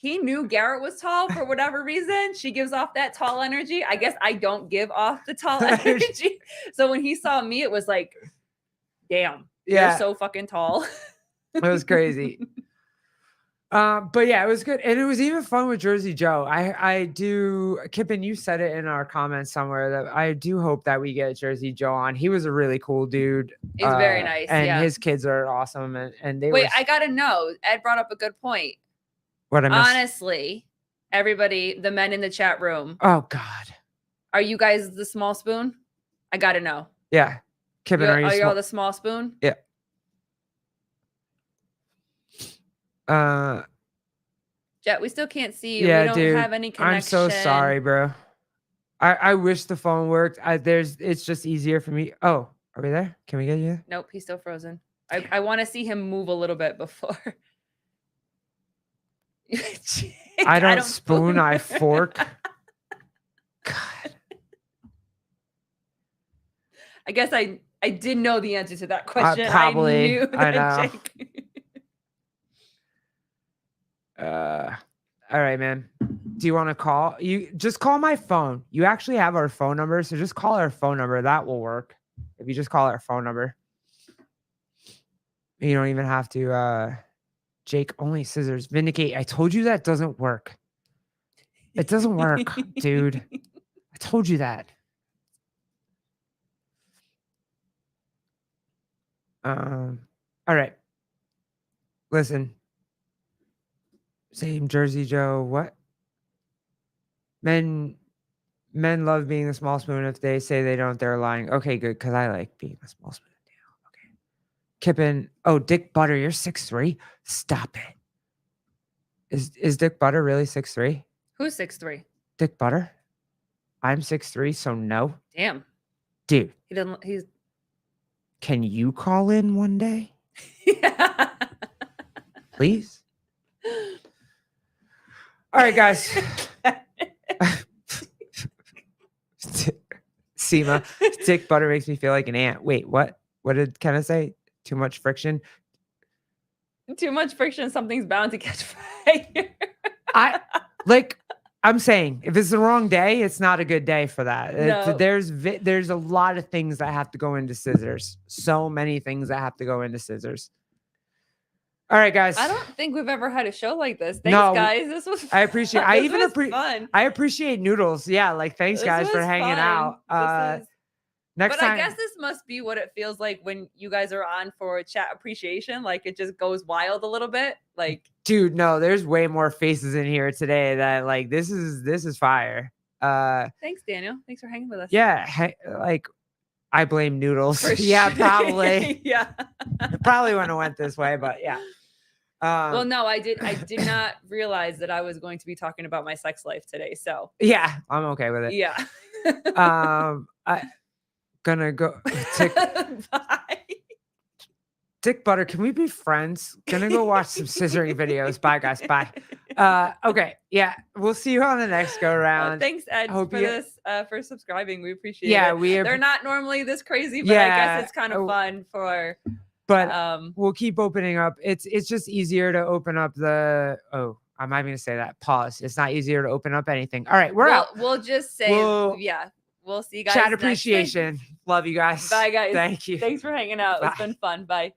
he knew Garrett was tall for whatever reason. She gives off that tall energy. I guess I don't give off the tall energy. So when he saw me, it was like, damn, Yeah. you're so fucking tall. it was crazy. But yeah, it was good. And it was even fun with Jersey Joe. I do, Kippen, you said it in our comments somewhere that I do hope that we get Jersey Joe on. He was a really cool dude. He's very nice. And Yeah. his kids are awesome. And they Wait, were I gotta know. Ed brought up a good point. what I missed. Honestly, everybody, the men in the chat room, Oh God. are you guys the small spoon? I gotta know. Yeah. Kippen, Are you all small- the small spoon? Yeah. Jet, we still can't see you. Yeah, We don't dude. have any connection. I'm so sorry, bro. I wish the phone worked. It's just easier for me. Oh, are we there? Can we get you? Nope, he's still frozen. I want to see him move a little bit before. Jake, I don't spoon, I fork. God. I guess I did know the answer to that question. Probably. I knew I that, know. Jake. All right, man. Do you want to call? You just call my phone. You actually have our phone number, so just call our phone number. That will work. If you just call our phone number. You don't even have to Jake, only scissors. Vindicate. I told you that doesn't work. It doesn't work, dude. I told you that. All right. Listen. Same Jersey Joe. What? Men love being the small spoon. If they say they don't, they're lying. Okay, good. Because I like being the small spoon. Okay. Kippen. Oh, Dick Butter, you're 6'3". Stop it. Is Dick Butter really 6'3"? Who's 6'3"? Dick Butter? I'm 6'3", so no. Damn. Dude. He's Can you call in one day? Please? All right, guys. Seema, Dick Butter makes me feel like an ant. Wait, what? What did Kenna say? Too much friction? Too much friction, something's bound to catch fire. I'm saying, if it's the wrong day, it's not a good day for that. No. There's a lot of things that have to go into scissors. So many things that have to go into scissors. All right, guys. I don't think we've ever had a show like this. Thanks, No, guys. This was I appreciate. fun. I This even was appreciate. fun. I appreciate Noodles. Yeah, like thanks This guys for was hanging fun. out. Next But time, I guess this must be what it feels like when you guys are on for chat appreciation. Like it just goes wild a little bit. Like, dude, no, there's way more faces in here today that like this is fire. thanks, Daniel. Thanks for hanging with us. Yeah, like I blame Noodles. For Yeah, sure. probably. Yeah. It probably wouldn't have went this way, but yeah. Well, no, I did not realize that I was going to be talking about my sex life today. So yeah, I'm okay with it. yeah. I gonna go Bye. Dick Butter, can we be friends? Gonna go watch some scissoring videos. Bye, guys. Bye. Okay. Yeah. We'll see you on the next go round. Thanks, Ed, Hope for you- this for subscribing. We appreciate Yeah, it. we They're not normally this crazy, but I Yeah, guess it's kind of fun for but we'll keep opening up. It's just easier to open up the I'm not even gonna say that. Pause. It's not easier to open up anything. All right, we're out. We'll just say we'll see you guys. Chat next week. appreciation. Love you guys. Bye, guys. Thank you. Thanks for hanging out. It's Bye. been fun. Bye.